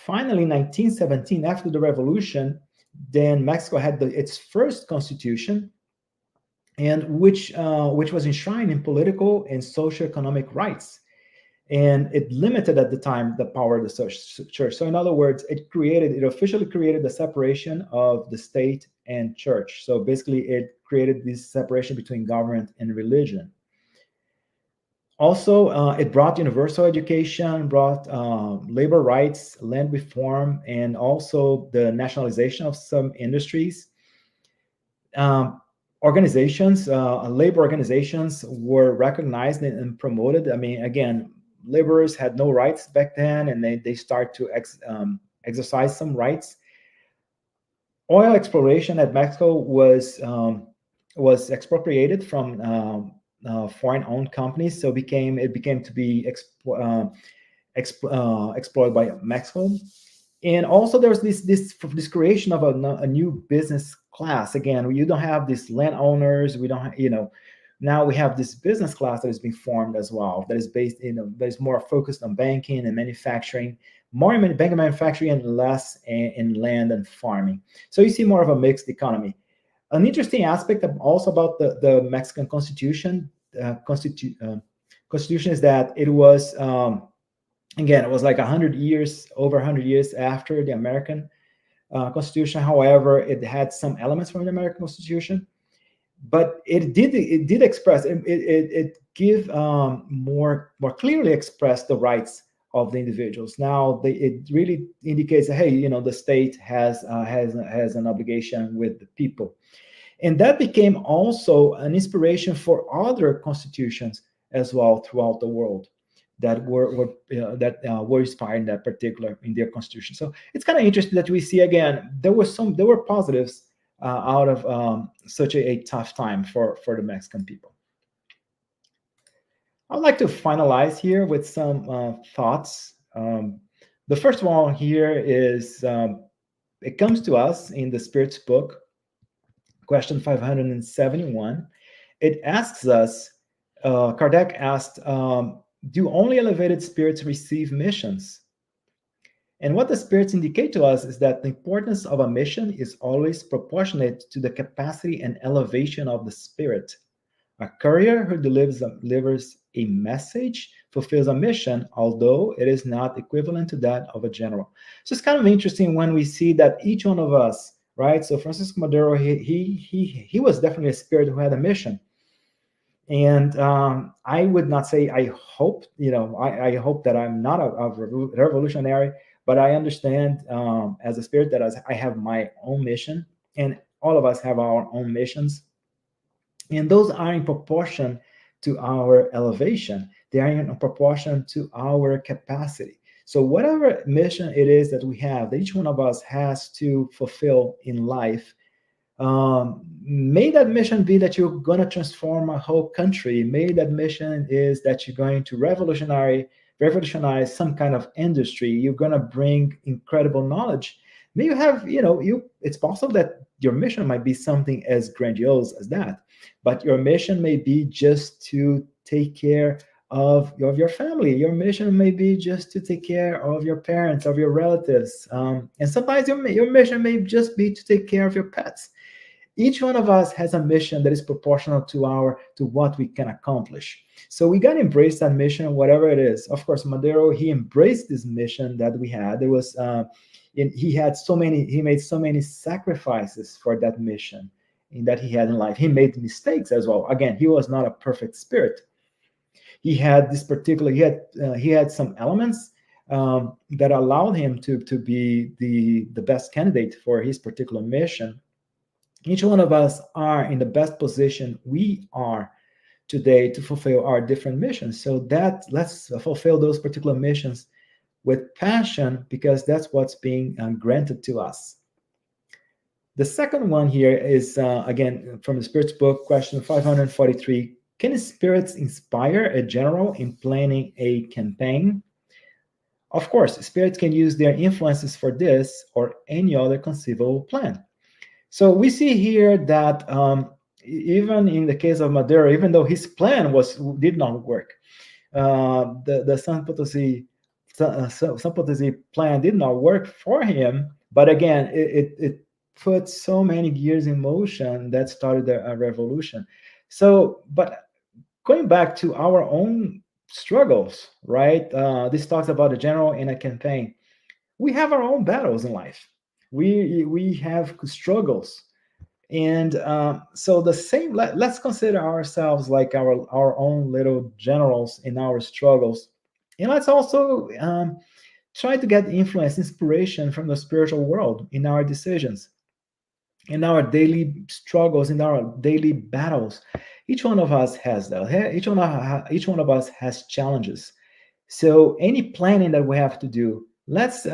Finally, in 1917, after the revolution, then Mexico had its first constitution, and which was enshrined in political and socioeconomic rights. and it limited at the time the power of the church. So in other words, it officially created the separation of the state and church. So basically it created this separation between government and religion. Also, it brought universal education, brought labor rights, land reform, and also the nationalization of some industries. Um, Organizations, labor organizations were recognized and promoted. I mean, again, laborers had no rights back then, and they start to exercise some rights. Oil exploration at Mexico was expropriated from foreign-owned companies, so it became to be exploited by Mexico. And also there's this creation of a new business class. Again, you don't have these landowners. We don't have, now we have this business class that has been formed as well, that is based that is more focused on banking and manufacturing, more in banking and manufacturing and less in land and farming. So you see more of a mixed economy. An interesting aspect also about the Mexican constitution constitution is that it was again, it was like over 100 years after the American Constitution. However, it had some elements from the American Constitution, but it did express it give more clearly express the rights of the individuals. Now it really indicates that, hey, the state has an obligation with the people, and that became also an inspiration for other constitutions as well throughout the world that were inspired in their constitution. So it's kind of interesting that we see again there were positives out of such a tough time for the Mexican people. I'd like to finalize here with some thoughts. The first one here is it comes to us in the Spirit's book, question 571. It asks us, Kardec asked, do only elevated spirits receive missions? And what the spirits indicate to us is that the importance of a mission is always proportionate to the capacity and elevation of the spirit. A courier who delivers a message fulfills a mission, although it is not equivalent to that of a general. So it's kind of interesting when we see that each one of us, right? So Francisco Madero, he was definitely a spirit who had a mission. And I would not say I hope, I hope that I'm not a revolutionary, but I understand as a spirit that I have my own mission, and all of us have our own missions. And those are in proportion to our elevation. They are in proportion to our capacity. So whatever mission it is that we have, that each one of us has to fulfill in life, may that mission be that you're going to transform a whole country. May that mission is that you're going to revolutionize some kind of industry. You're going to bring incredible knowledge. May you have, it's possible that your mission might be something as grandiose as that, but your mission may be just to take care of your family. Your mission may be just to take care of your parents, of your relatives. And sometimes your mission may just be to take care of your pets. Each one of us has a mission that is proportional to what we can accomplish. So we got to embrace that mission, whatever it is. Of course, Madero, he embraced this mission that we had. There was, he made so many sacrifices for that mission that he had in life. He made mistakes as well. Again, he was not a perfect spirit. He had he had some elements that allowed him to be the best candidate for his particular mission. Each one of us are in the best position we are today to fulfill our different missions. So let's fulfill those particular missions with passion, because that's what's being granted to us. The second one here is, again, from the Spirit's book, question 543. Can spirits inspire a general in planning a campaign? Of course, spirits can use their influences for this or any other conceivable plan. So we see here that even in the case of Madero, even though his plan did not work, the San Potosí plan did not work for him. But again, it put so many gears in motion that started a revolution. So, but going back to our own struggles, right? This talks about a general in a campaign. We have our own battles in life. We have struggles, and so the same. Let's consider ourselves like our own little generals in our struggles, and let's also try to get influence, inspiration from the spiritual world in our decisions, in our daily struggles, in our daily battles. Each one of us has that. Each one of us has challenges. So any planning that we have to do, let's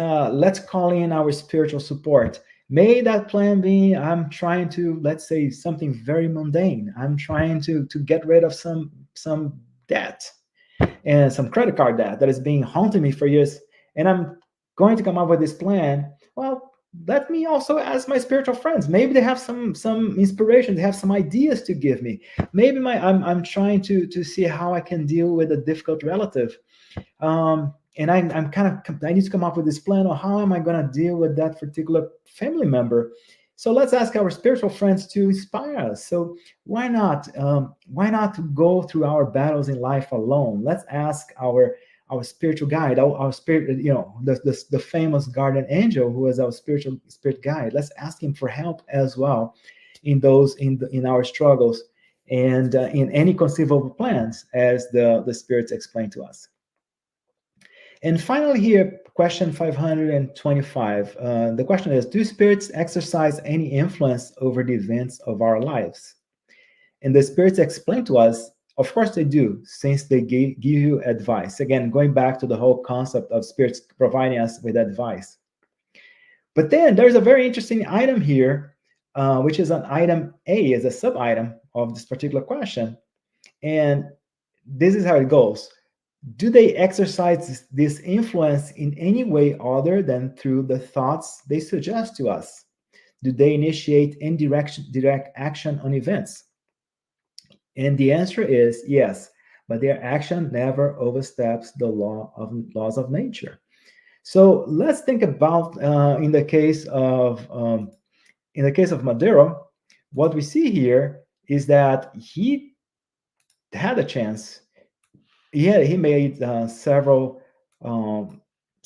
call in our spiritual support. May that plan be, I'm trying to, let's say, something very mundane. I'm trying to get rid of some debt and some credit card debt that has been haunting me for years, and I'm going to come up with this plan. Well, let me also ask my spiritual friends. Maybe they have some inspiration. They have some ideas to give me. Maybe I'm trying to see how I can deal with a difficult relative, and I'm kind of, I need to come up with this plan on how am I going to deal with that particular family member. So let's ask our spiritual friends to inspire us. So why not go through our battles in life alone? Let's ask our spiritual guide, our spirit, the famous guardian angel who is our spiritual spirit guide. Let's ask him for help as well in those in our struggles and in any conceivable plans, as the spirits explain to us. And finally, here, question 525. The question is, do spirits exercise any influence over the events of our lives? And the spirits explain to us, of course they do, since they give you advice. Again, going back to the whole concept of spirits providing us with advice. But then there's a very interesting item here, which is an item A, as a sub-item of this particular question. And this is how it goes. Do they exercise this influence in any way other than through the thoughts they suggest to us? Do they initiate indirect direct action on events? And the answer is yes, but their action never oversteps the laws of nature. So let's think about in the case of Madero, what we see here is that he had a chance. He made several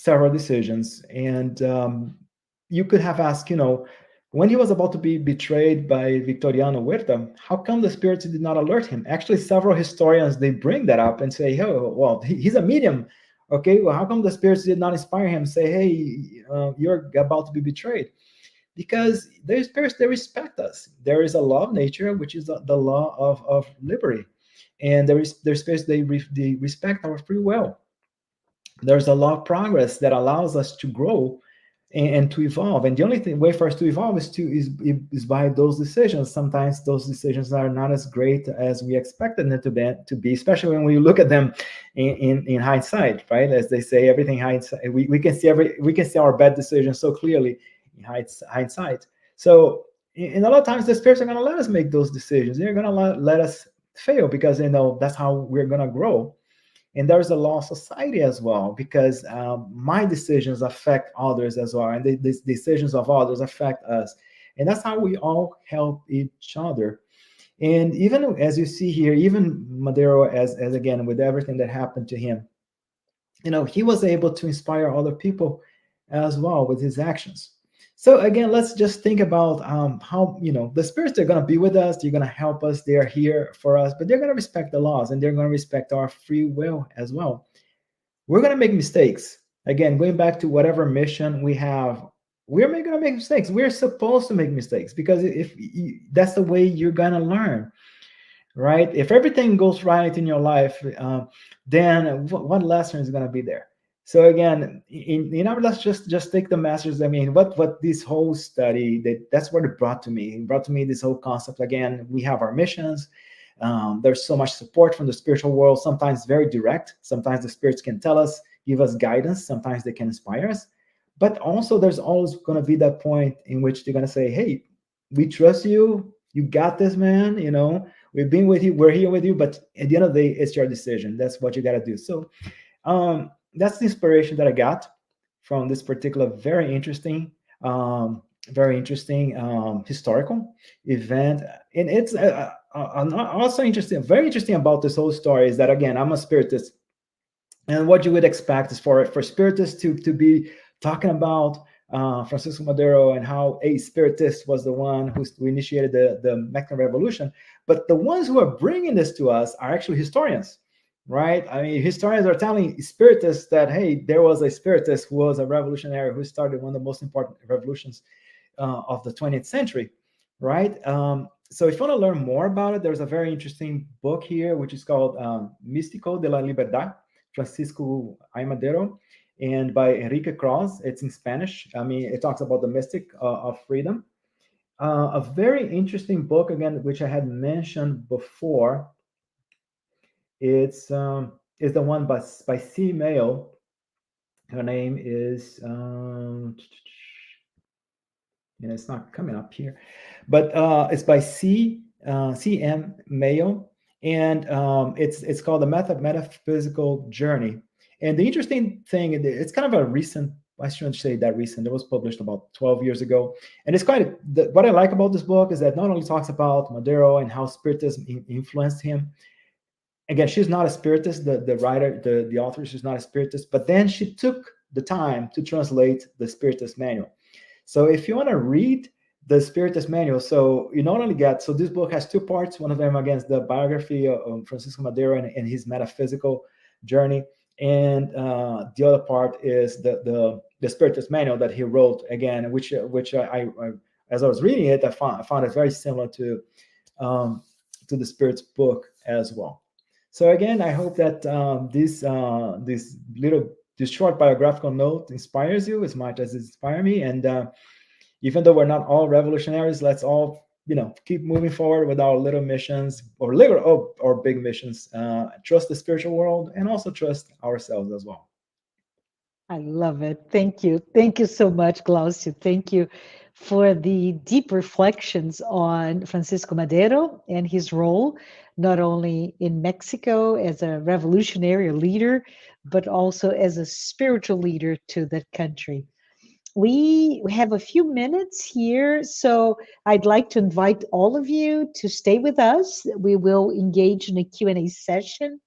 decisions, and you could have asked, when he was about to be betrayed by Victoriano Huerta, how come the spirits did not alert him? Actually, several historians, they bring that up and say, oh, well, he's a medium. Okay, well, how come the spirits did not inspire him, say, hey, you're about to be betrayed? Because the spirits, they respect us. There is a law of nature, which is the law of liberty. And there's spirits, they respect our free will. There's a law of progress that allows us to grow and to evolve. And the only way for us to evolve is by those decisions. Sometimes those decisions are not as great as we expected them to be, especially when we look at them in hindsight, right? As they say, everything hindsight. We can see our bad decisions so clearly in hindsight. So in a lot of times, the spirits are going to let us make those decisions. They're going to let us fail because they know that's how we're going to grow. And there's a law of society as well, because my decisions affect others as well, and the decisions of others affect us, and that's how we all help each other. And even as you see here, even Madero, as again, with everything that happened to him, he was able to inspire other people as well with his actions. So again, let's just think about how the spirits, they're going to be with us, they're going to help us, they are here for us, but they're going to respect the laws, and they're going to respect our free will as well. We're going to make mistakes. Again, going back to whatever mission we have, we're going to make mistakes. We're supposed to make mistakes, because if that's the way you're going to learn, right? If everything goes right in your life, then what lesson is going to be there? So again, let's just take the masters. I mean, what this whole study, that's what it brought to me. It brought to me this whole concept. Again, we have our missions. There's so much support from the spiritual world, sometimes very direct. Sometimes the spirits can tell us, give us guidance. Sometimes they can inspire us. But also there's always going to be that point in which they're going to say, hey, we trust you. You got this, man. We've been with you. We're here with you. But at the end of the day, it's your decision. That's what you got to do. So that's the inspiration that I got from this particular very interesting historical event. And it's also interesting, very interesting about this whole story is that, again, I'm a spiritist. And what you would expect is for spiritists to be talking about Francisco Madero and how a spiritist was the one who initiated the Mexican Revolution. But the ones who are bringing this to us are actually historians, right? I mean, historians are telling spiritists that, hey, there was a spiritist who was a revolutionary who started one of the most important revolutions of the 20th century, right? So if you want to learn more about it, there's a very interesting book here, which is called Místico de la Libertad, Francisco I. Madero, and by Enrique Cross. It's in Spanish. I mean, it talks about the mystic of freedom. A very interesting book, again, which I had mentioned before. It's is the one by C. Mayo. Her name is it's not coming up here, but it's by C.M. Mayo, and it's called the Metaphysical Journey. And the interesting thing, it's kind of a recent. I shouldn't say that recent. It was published about 12 years ago, and it's quite. What I like about this book is that not only talks about Madero and how Spiritism influenced him. Again, she's not a spiritist. The writer, the author, she's not a spiritist. But then she took the time to translate the Spiritist manual. So if you want to read the Spiritist manual, so you not only get, so this book has two parts. One of them, again, is the biography of Francisco Madero and his metaphysical journey. And the other part is the Spiritist manual that he wrote, again, which I as I was reading it, I found it very similar to the Spirit's book as well. So again, I hope that this short biographical note inspires you as much as it inspired me. And even though we're not all revolutionaries, let's all keep moving forward with our little missions or little or big missions. Trust the spiritual world and also trust ourselves as well. I love it. Thank you. Thank you so much, Glaucio. Thank you for the deep reflections on Francisco Madero and his role, not only in Mexico as a revolutionary leader, but also as a spiritual leader to that country. We have a few minutes here, so I'd like to invite all of you to stay with us. We will engage in a Q&A session,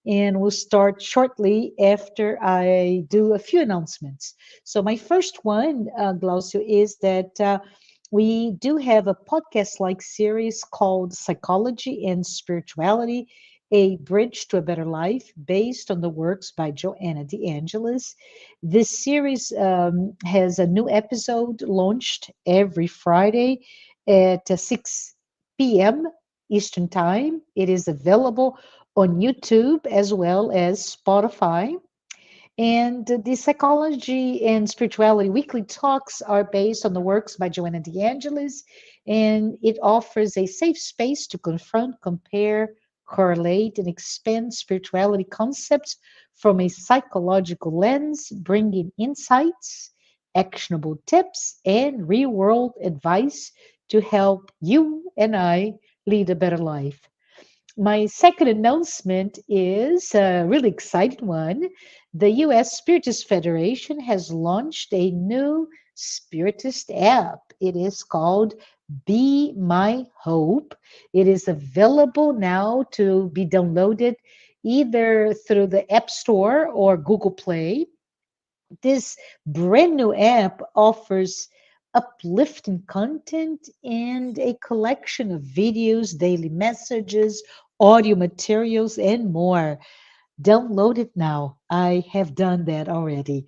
and we'll start shortly after I do a few announcements. So my first one, Glaucio, is that we do have a podcast-like series called Psychology and Spirituality, a Bridge to a Better Life, based on the works by Joanna De Angelis. This series has a new episode launched every Friday at 6 p.m. Eastern Time. It is available on YouTube as well as Spotify. And the Psychology and Spirituality weekly talks are based on the works by Joanna De Angelis, and it offers a safe space to confront, compare, correlate, and expand spirituality concepts from a psychological lens, bringing insights, actionable tips, and real world advice to help you and I lead a better life. My second announcement is a really exciting one. The U.S. Spiritist Federation has launched a new Spiritist app. It is called Be My Hope. It is available now to be downloaded either through the App Store or Google Play. This brand new app offers uplifting content and a collection of videos, daily messages, audio materials, and more. Download it now. I have done that already.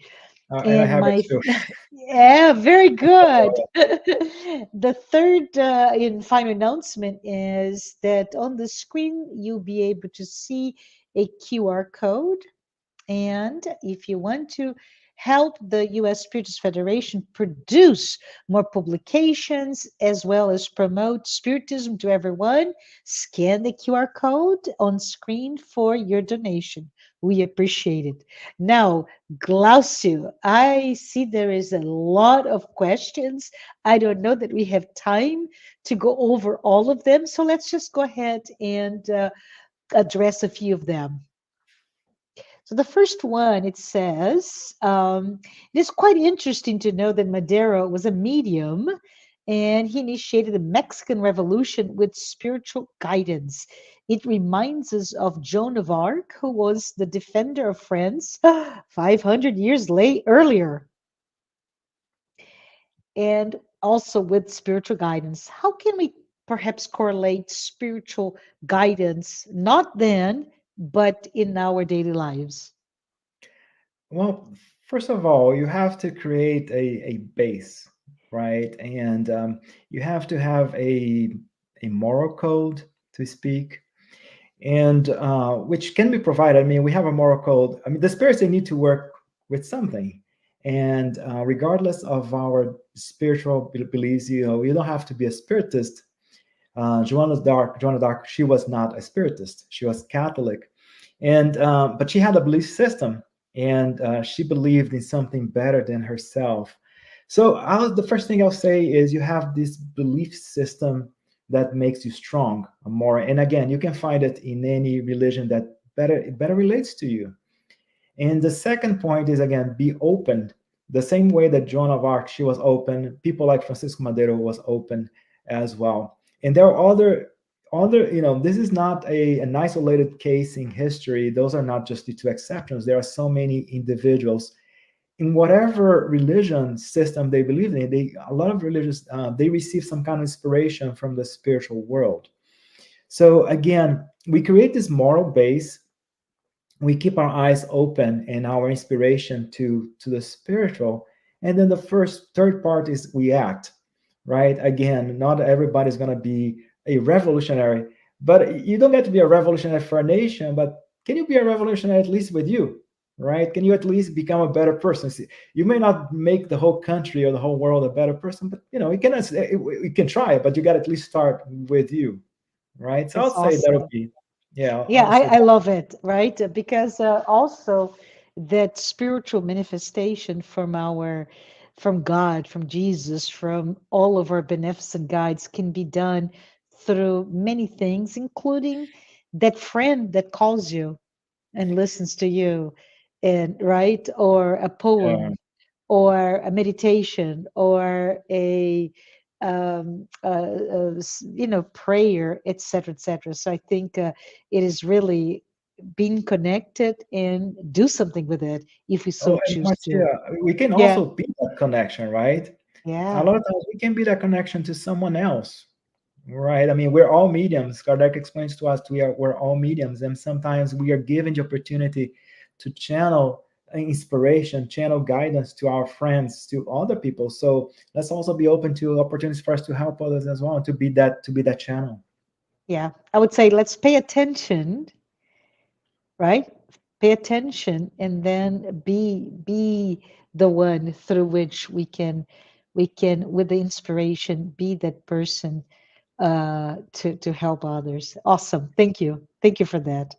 And I And have it my, too. yeah, very good. The third and final announcement is that on the screen, you'll be able to see a QR code, and if you want to help the US Spiritist Federation produce more publications as well as promote Spiritism to everyone, scan the QR code on screen for your donation. We appreciate it. Now, Glaucio, I see there is a lot of questions. I don't know that we have time to go over all of them, so let's just go ahead and address a few of them. So the first one, it says, it is quite interesting to know that Madero was a medium and he initiated the Mexican Revolution with spiritual guidance. It reminds us of Joan of Arc, who was the defender of France 500 years earlier, and also with spiritual guidance. How can we perhaps correlate spiritual guidance, not then, but in our daily lives? Well, first of all, you have to create a base, right? And you have to have a moral code to speak, and which can be provided. I mean, we have a moral code. I mean, the spirits, they need to work with something, and regardless of our spiritual beliefs, you don't have to be a spiritist. Joanna d'Arc, she was not a spiritist. She was Catholic, and but she had a belief system, and she believed in something better than herself. So the first thing I'll say is you have this belief system that makes you strong, more. And again, you can find it in any religion that better relates to you. And the second point is, again, be open. The same way that Joan of Arc, she was open. People like Francisco Madero was open as well. And there are other, this is not an isolated case in history. Those are not just the two exceptions. There are so many individuals in whatever religion system they believe in. A lot of religious, they receive some kind of inspiration from the spiritual world. So again, we create this moral base, we keep our eyes open and our inspiration to the spiritual, and then the third part is we act, right? Again, not everybody's going to be a revolutionary, but you don't get to be a revolutionary for a nation, but can you be a revolutionary at least with you, right? Can you at least become a better person? See, you may not make the whole country or the whole world a better person, but you can try, but you got to at least start with you, right? So It's I'll say that'll awesome. be, yeah, Yeah, I'll say I that. love it, right? Because also that spiritual manifestation from God, from Jesus, from all of our beneficent guides can be done through many things, including that friend that calls you and listens to you, and right, or a Yeah. poem, or a meditation, or prayer, etc., etc. So I think it is really being connected and do something with it if we so Oh, and choose to. Marcia, we can Yeah, also be that connection, right? A yeah, lot of times we can be that connection to someone else, right? I mean, we're all mediums. Kardec explains to us we're all mediums, and sometimes we are given the opportunity to channel inspiration, channel guidance to our friends, to other people. So let's also be open to opportunities for us to help others as well, to be that channel. yeah. I would say let's pay attention, right? Pay attention, and then be the one through which we can with the inspiration be that person to help others. Awesome. Thank you for that.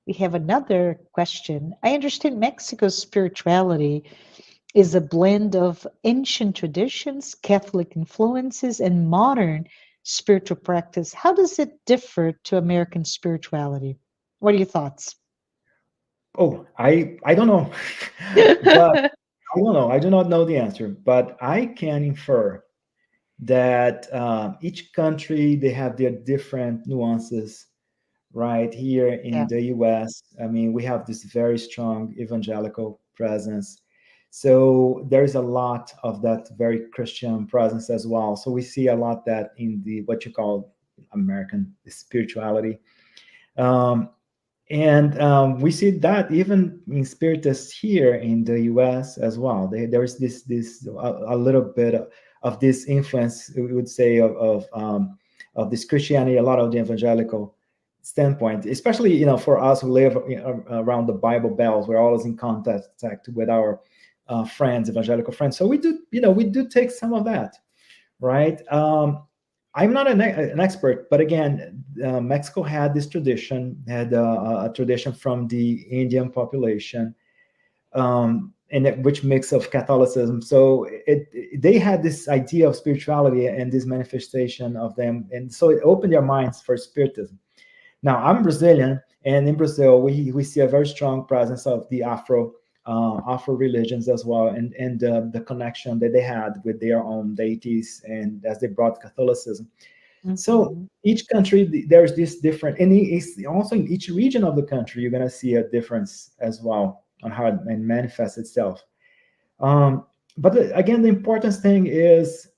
We have another question. I understand Mexico's spirituality is a blend of ancient traditions, Catholic influences, and modern spiritual practice. How does it differ to American spirituality? What are your thoughts? Oh, I don't know, but I don't know. I do not know the answer, but I can infer that each country, they have their different nuances. Right here in Yeah, the US, I mean, we have this very strong evangelical presence. So there is a lot of that very Christian presence as well. So we see a lot that in the what you call American spirituality. Um, and we see that even in spiritists here in the U.S. as well. There is this a little bit of this influence, we would say, of this Christianity, a lot of the evangelical standpoint, especially for us who live around the Bible Belt. We're always in contact with our friends, evangelical friends. So we do take some of that, right? I'm not an expert, but again, Mexico had this tradition, had a tradition from the Indian population, which mix of Catholicism. So they had this idea of spirituality and this manifestation of them, and so it opened their minds for Spiritism. Now I'm Brazilian, and in Brazil we see a very strong presence of the Afro Afro religions as well, and the connection that they had with their own deities, and as they brought Catholicism. So Mhm. each country, there's this different, and it's also in each region of the country, you're gonna see a difference as well on how it manifests itself. Um, but again, the important thing is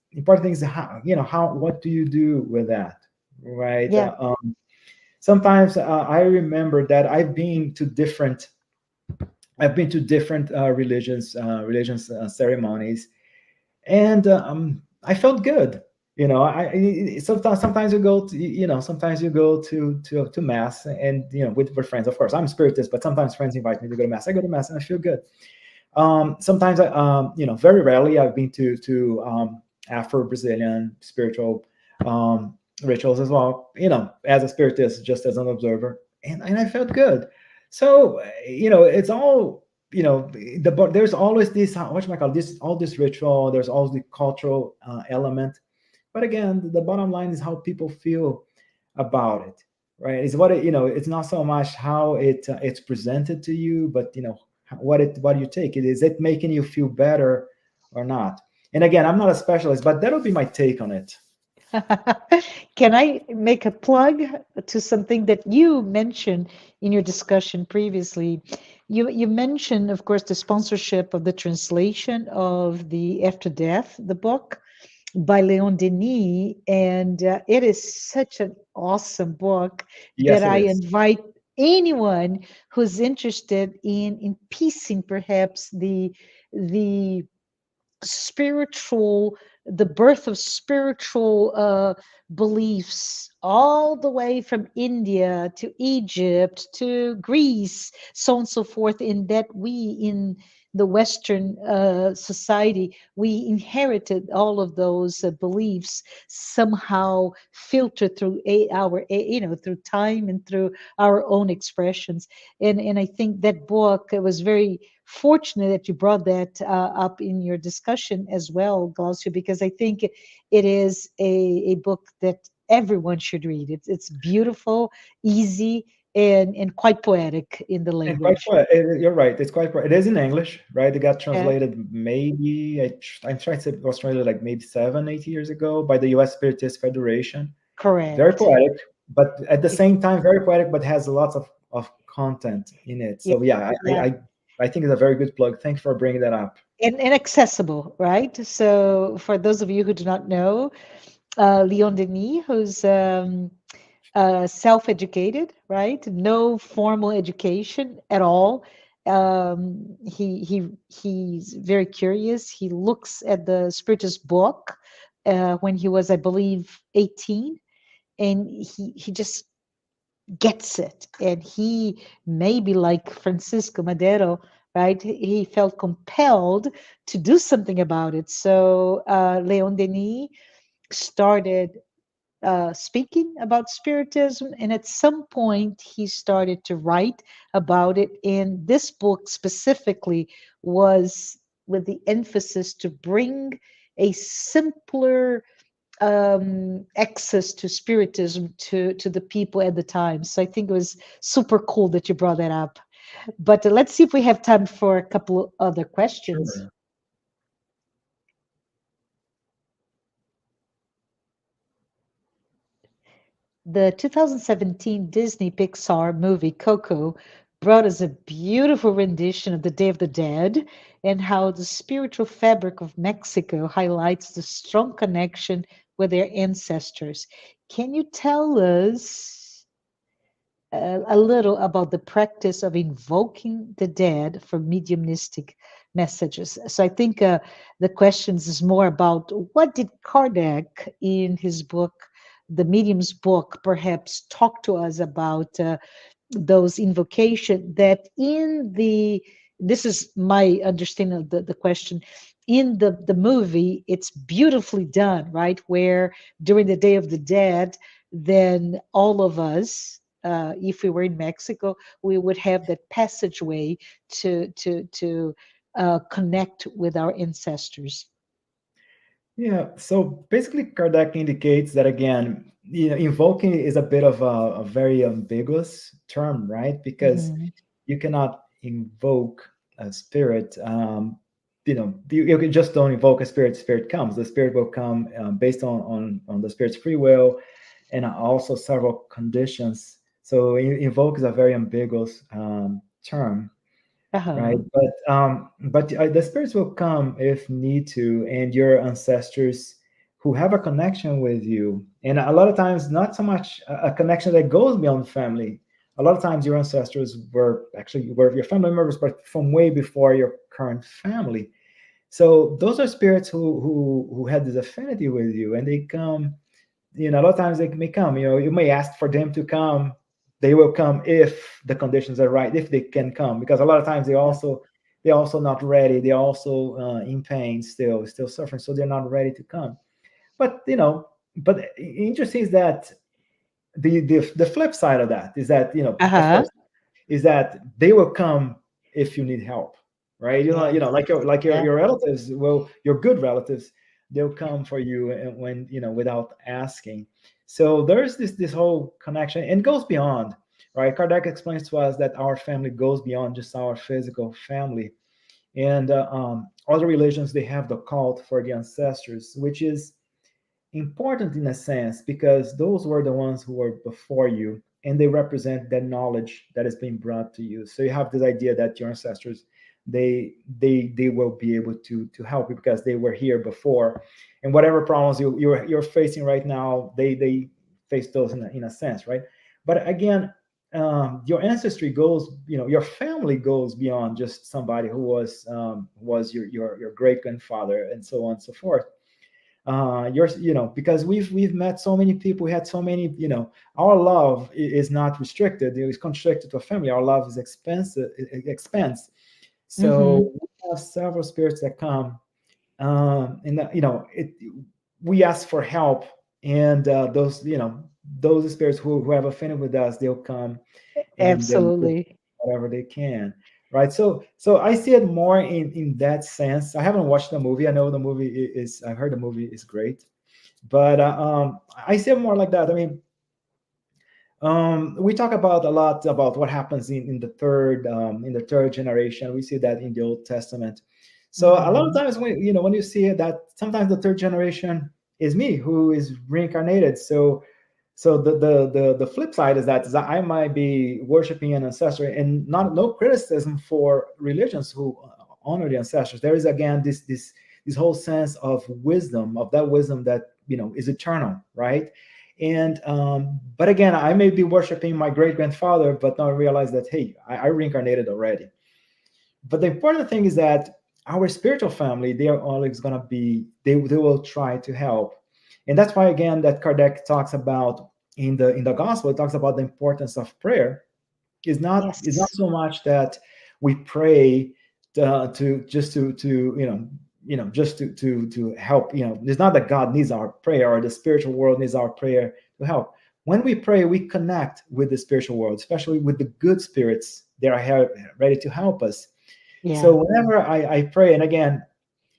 how, how, what do you do with that, right? Yeah. Sometimes I remember that I've been to different religions ceremonies, and I felt good. Sometimes you go to, sometimes you go to mass, and with friends. Of course, I'm spiritist, but sometimes friends invite me to go to mass. I go to mass and I feel good. Sometimes very rarely I've been to Afro-Brazilian spiritual rituals as well, as a spiritist, just as an observer, and I felt good. So it's all, but there's always this, what you might call this, all this ritual, there's always the cultural element, but again, the bottom line is how people feel about it, right? Is what it's not so much how it's presented to you, but what do you take it? Is it making you feel better or not? And again, I'm not a specialist, but that'll be my take on it. Can I make a plug to something that you mentioned in your discussion previously? You mentioned, of course, the sponsorship of the translation of the After Death, the book by Leon Denis, and it is such an awesome book that Yes, it I is. invite anyone who's interested in piecing perhaps the spiritual, the birth of spiritual beliefs all the way from India to Egypt to Greece, so on and so forth, in that we in the Western society, we inherited all of those beliefs somehow filtered through through time and through our own expressions. And I think that book, it was very fortunate that you brought that up in your discussion as well, Glaucio, because I think it is a book that everyone should read. It's beautiful, easy, and quite poetic in the And quite language. quite, you're right. It's quite. It is in English, right? It got Yeah, translated maybe I'm trying to say it was translated like maybe 7, 8 years ago by the U.S. Spiritist Federation. Very correct. poetic, but at the Yeah, same time very poetic, but has lots of content in it. yeah, So yeah, yeah. I think it's a very good plug. Thanks for bringing that up. And accessible, right? So for those of you who do not know, Leon Denis, who's self-educated, right? No formal education at all. He's very curious. He looks at the Spiritist book when he was, I believe, 18, and he just gets it. And he, maybe like Francisco Madero, right? He felt compelled to do something about it. So Leon Denis started speaking about Spiritism, and at some point he started to write about it. And this book specifically was with the emphasis to bring a simpler access to Spiritism to the people at the time. So I think it was super cool that you brought that up. But let's see if we have time for a couple of other questions. Sure. The 2017 Disney Pixar movie Coco brought us a beautiful rendition of the Day of the Dead and how the spiritual fabric of Mexico highlights the strong connection with their ancestors. Can you tell us a little about the practice of invoking the dead for mediumistic messages? So I think the questions is more about what did Kardec in his book, the Medium's book, perhaps talk to us about those invocation that in the, this is my understanding of the question, in the movie it's beautifully done, right, where during the Day of the Dead, then all of us, if we were in Mexico, we would have that passageway to connect with our ancestors. Yeah. So basically, Kardec indicates that again, invoking is a bit of a very ambiguous term, right? Because Mhm. you cannot invoke a spirit, you just don't invoke a spirit. Spirit comes. The spirit will come based on the spirit's free will, and also several conditions. So invoke is a very ambiguous term, right? Uh-huh. But the spirits will come if need to, and your ancestors who have a connection with you, and a lot of times not so much a connection that goes beyond family. A lot of times your ancestors were your family members, but from way before your current family. So those are spirits who had this affinity with you, and they come. A lot of times they may come. You may ask for them to come. They will come if the conditions are right, if they can come, because a lot of times Yeah. they're also not ready. They're also in pain, still suffering, so they're not ready to come. But but interesting is that the flip side of that is that of Uh-huh. course is that they will come if you need help, right? Yes. Like your Yeah. relatives, well, your good relatives, they'll come for you and when without asking. So there's this whole connection and goes beyond, right? Kardec explains to us that our family goes beyond just our physical family, and other religions they have the cult for the ancestors, which is important in a sense because those were the ones who were before you and they represent that knowledge that is being brought to you. So you have this idea that your ancestors they will be able to help you because they were here before, and whatever problems you're facing right now, they face those in a sense, right? But again, your ancestry goes, your family goes beyond just somebody who was your great grandfather and so on and so forth. Because we've met so many people, we had so many, our love is not restricted, it's constricted to a family. Our love is expensive, it expands. Mm-hmm. So we have several spirits that come, and we ask for help, and those spirits who have offended with us, they'll come and they'll do Absolutely. whatever they can, right? So I see it more in that sense. I haven't watched the movie. I know the movie is I heard the movie is great, but I see it more like that. I mean, we talk about a lot about what happens in the third generation. We see that in the Old Testament. So a lot of Mm-hmm. times when you see that sometimes the third generation is me who is reincarnated. So the flip side is that I might be worshiping an ancestor, and not no criticism for religions who honor the ancestors. There is again this whole sense of wisdom, of that wisdom that is eternal, right? And but again, I may be worshiping my great grandfather, but not realize that hey, I reincarnated already. But the important thing is that our spiritual family, they are always going to be, they will try to help. And that's why again that Kardec talks about in the gospel, it talks about the importance of prayer. Is not Yes. so much that we pray to just to just to help. It's not that God needs our prayer or the spiritual world needs our prayer to help. When we pray, we connect with the spiritual world, especially with the good spirits that are here ready to help us. Yeah. So whenever I pray, and again,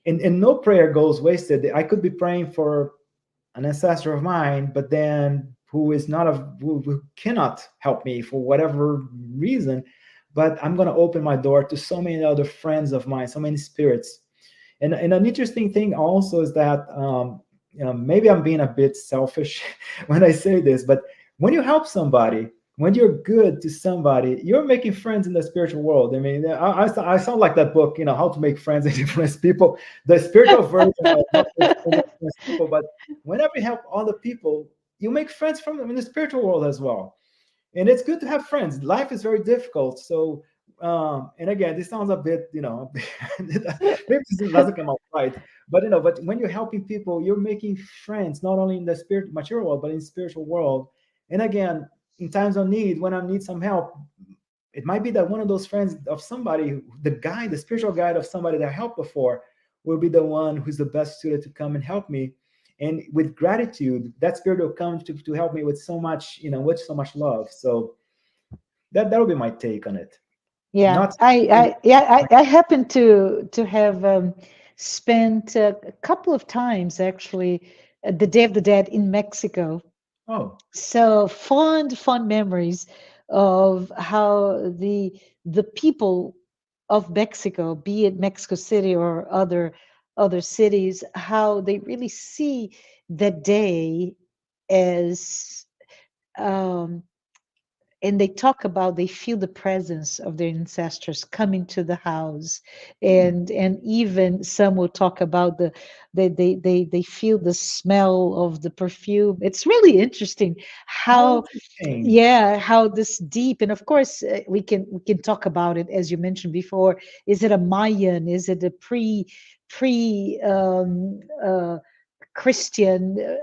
and no prayer goes wasted. I could be praying for an ancestor of mine, but then who cannot help me for whatever reason. But I'm going to open my door to so many other friends of mine, so many spirits. And an interesting thing also is that maybe I'm being a bit selfish when I say this, but when you help somebody, when you're good to somebody, you're making friends in the spiritual world. I mean, I sound like that book, How to Make Friends and Influence People, the spiritual version of How to Make Friends and Influence People. But whenever you help other people, you make friends from them in the spiritual world as well. And it's good to have friends. Life is very difficult. So, and again, this sounds a bit, maybe this doesn't come out right, but but when you're helping people, you're making friends not only in the spirit material world, but in spiritual world. And again, in times of need, when I need some help, it might be that one of those friends of somebody, the spiritual guide of somebody that I helped before, will be the one who's the best suited to come and help me. And with gratitude, that spirit will come to help me with so much, with so much love. So that'll be my take on it. Yeah, Not I happen to have spent a couple of times actually the Day of the Dead in Mexico. oh So fond memories of how the people of Mexico, be it Mexico City or other cities, how they really see that day as um, and they talk about they feel the presence of their ancestors coming to the house, Hmm. and even some will talk about they feel the smell of the perfume. It's really interesting How how, interesting. yeah, how this deep, and of course we can talk about it as you mentioned before. Is it a Mayan, is it a pre Christian,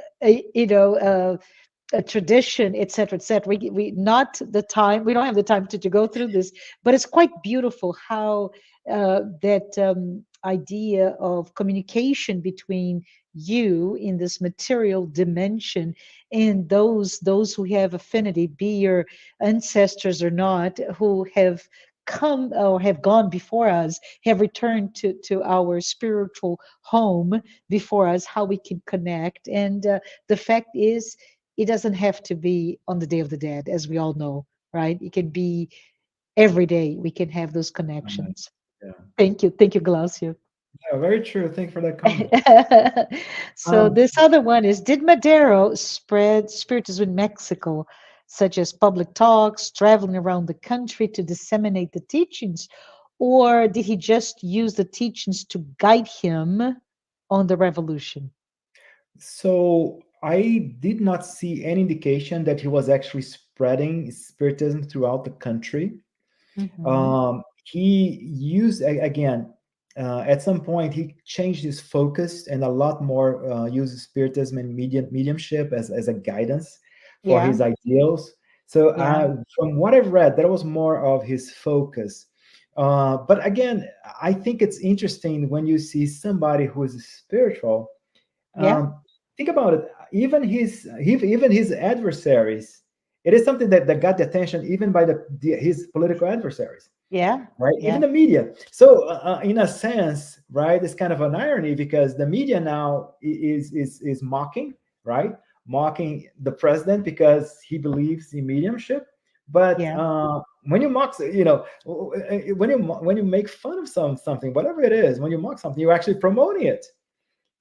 a tradition, et cetera, et cetera. We not the time. We don't have the time to go through this, but it's quite beautiful how that idea of communication between you in this material dimension and those who have affinity, be your ancestors or not, who have come or have gone before us, have returned to our spiritual home before us, how we can connect. And the fact is, it doesn't have to be on the Day of the Dead, as we all know, right? It can be every day. We can have those Right. connections. Yeah. Thank you, Glaucio. Yeah, very true. Thank you for that comment. So Um, this other one is: did Madero spread Spiritism in Mexico, such as public talks, traveling around the country to disseminate the teachings, or did he just use the teachings to guide him on the revolution? so I did not see any indication that he was actually spreading Spiritism throughout the country. Hmm. He used again at some point he changed his focus and a lot more used spiritism and mediumship as a guidance for Yeah, his ideals. So yeah, from what I've read, that was more of his focus. But again, I think it's interesting when you see somebody who is spiritual. yeah, Think about it. Even his adversaries. It is something that got the attention even by his political adversaries, yeah, right? Even yeah. the media. So, in a sense, right, it's kind of an irony because the media now is mocking, right, mocking the president because he believes in mediumship. But Yeah. when you mock, when you make fun of something, whatever it is, when you mock something, you're actually promoting it,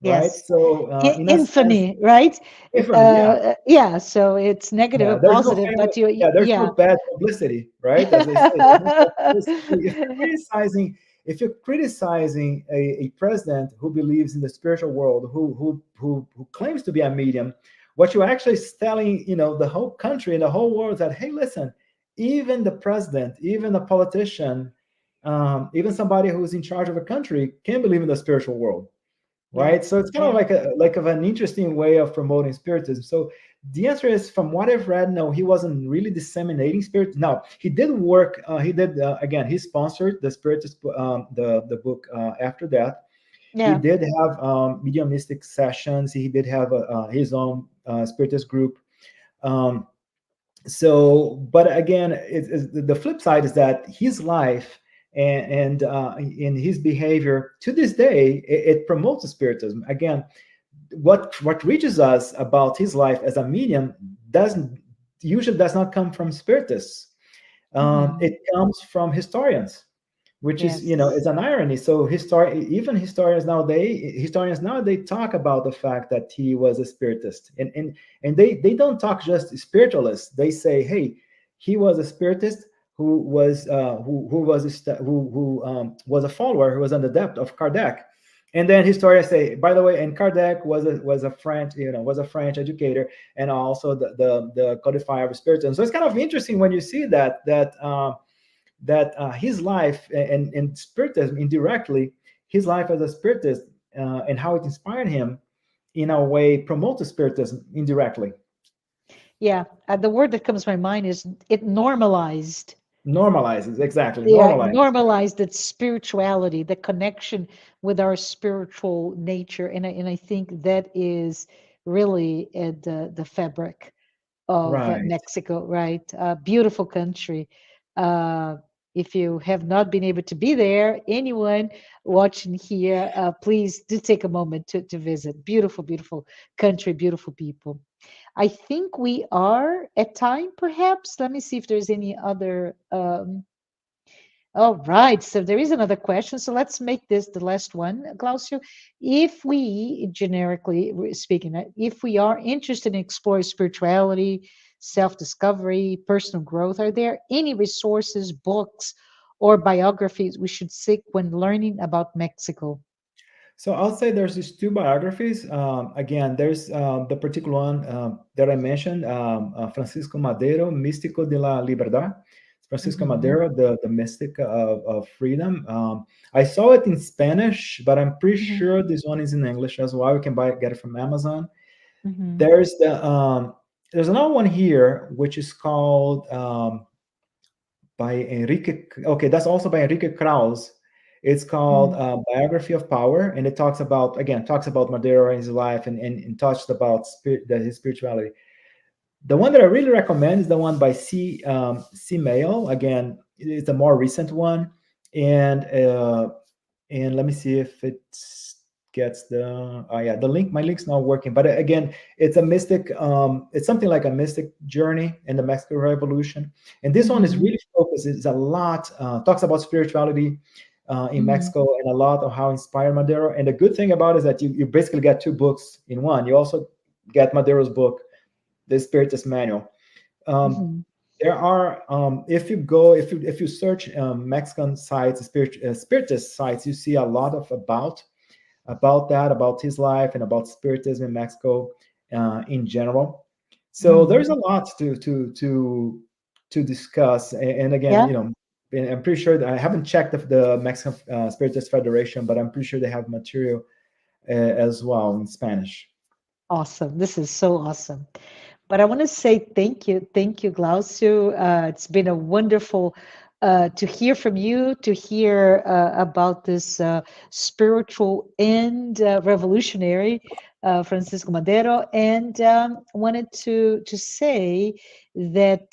right? Yes. So, in a sense, Infamy, right? different, yeah. Yeah. So it's negative Yeah, or there's no positive, family. but you, Yeah, there's no yeah. bad publicity, right? As they say, there's no bad publicity. If you're criticizing a president who believes in the spiritual world, who claims to be a medium, what you're actually is telling, the whole country and the whole world that, hey, listen, even the president, even a politician, even somebody who's in charge of a country can believe in the spiritual world, Yeah. right? So it's kind of Yeah. like of an interesting way of promoting spiritism. So the answer is, from what I've read, no, he wasn't really disseminating spirit. No, he did work. He did again. He sponsored the spiritist, the book after that. He Yeah. did have mediumistic sessions. He did have his own spiritist group. Um, so, but again, the flip side is that his life and in his behavior to this day, it promotes spiritism. Again, what reaches us about his life as a medium doesn't usually does not come from spiritists. Hmm. It comes from historians, which is, Yes. is an irony. So even historians now, they talk about the fact that he was a spiritist, and they don't talk just spiritualist. They say, hey, he was a spiritist who was was a follower, who was an adept of Kardec. And then historians say, by the way, and Kardec was a French, was a French educator, and also the codifier of spiritism. So it's kind of interesting when you see that his life and spiritism indirectly, his life as a spiritist, and how it inspired him in a way promotes spiritism indirectly. Yeah. The word that comes to my mind is it normalized. Normalizes, exactly, Yeah, normalize. normalized that spirituality, the connection with our spiritual nature, and I think that is really at the fabric of Right. Mexico, right? Beautiful country. Uh, if you have not been able to be there, anyone watching here, please do take a moment to visit. Beautiful, beautiful country, beautiful people. I think we are at time, perhaps. Let me see if there's any other All right. So there is another question. So let's make this the last one, Glaucio. If we, generically speaking, if we are interested in exploring spirituality, self-discovery, personal growth, are there any resources, books, or biographies we should seek when learning about Mexico? So I'll say there's these two biographies. Again, there's the particular one that I mentioned, Francisco Madero, Místico de la Libertad. Francisco Hmm. Madero, the mystic of freedom. I saw it in Spanish, but I'm pretty Hmm. sure this one is in English as well. You can get it from Amazon. Hmm. There's there's another one here which is called by Enrique. Okay, that's also by Enrique Krauss. It's called Hmm. Biography of Power, and it talks about, again, talks about Madero and his life, and touched about his spirituality. The one that I really recommend is the one by C Mail. Again, it's a more recent one, and let me see if it gets the, oh yeah, the link, my link's not working, but again, it's a mystic, it's something like a mystic journey in the Mexican Revolution, and this one is Hmm. really focused, it's a lot, talks about spirituality in Hmm. Mexico, and a lot of how inspired Madero. And the good thing about it is that you basically get two books in one. You also get Madero's book, the Spiritist Manual. um, Hmm. there are, if you go, if you search Mexican sites, spiritist sites, you see a lot of about that, about his life, and about spiritism in Mexico in general. So there's a Hmm. lot to discuss. And again, Yeah. you know, and I'm pretty sure that I haven't checked the Mexican Spiritist Federation, but I'm pretty sure they have material as well in Spanish. Awesome. This is so awesome. But I want to say thank you, Glaucio. It's been a wonderful to hear from you, to hear about this spiritual and revolutionary Francisco Madero, and wanted to say that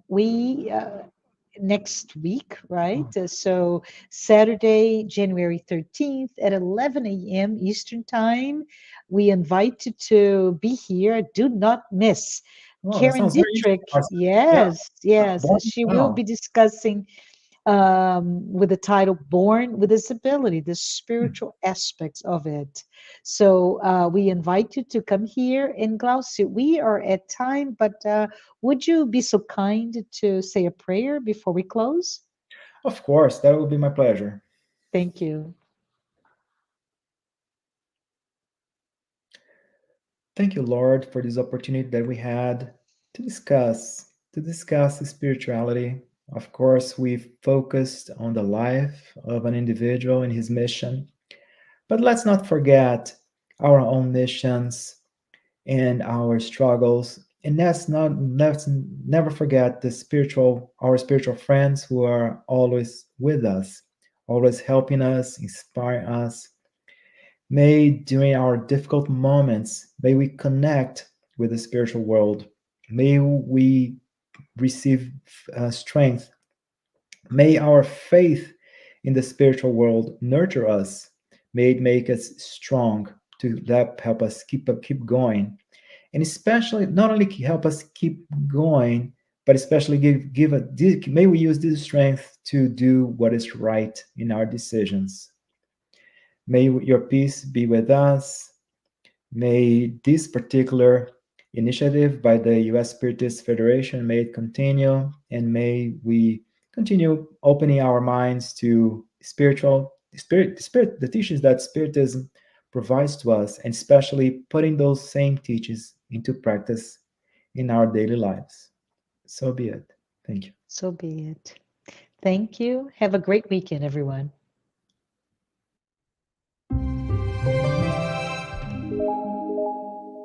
we next week, right? Oh, So Saturday, January 13th at 11 a.m. Eastern Time, we invite you to be here. Do not miss. oh, that Karen sounds very interesting, Dietrich, Marcel. Yeah, yes, yes, born she will wow. be discussing with the title Born with Disability, the Hmm. spiritual aspects of it. So we invite you to come here. And Glaucio, we are at time, but would you be so kind to say a prayer before we close? Of course, that would be my pleasure. Thank you. Thank you, Lord, for this opportunity that we had to discuss spirituality. Of course, we've focused on the life of an individual and his mission, but let's not forget our own missions and our struggles. And let's never forget our spiritual friends who are always with us, always helping us, inspiring us. May during our difficult moments, may we connect with the spiritual world. May we receive strength. May our faith in the spiritual world nurture us. May it make us strong to help us keep going, and especially not only help us keep going, but especially may we use this strength to do what is right in our decisions. May your peace be with us. May this particular initiative by the U.S. Spiritist Federation may it continue, and may we continue opening our minds to the teachings that Spiritism provides to us, and especially putting those same teachings into practice in our daily lives. So be it. Thank you. So be it. Thank you. Have a great weekend, everyone.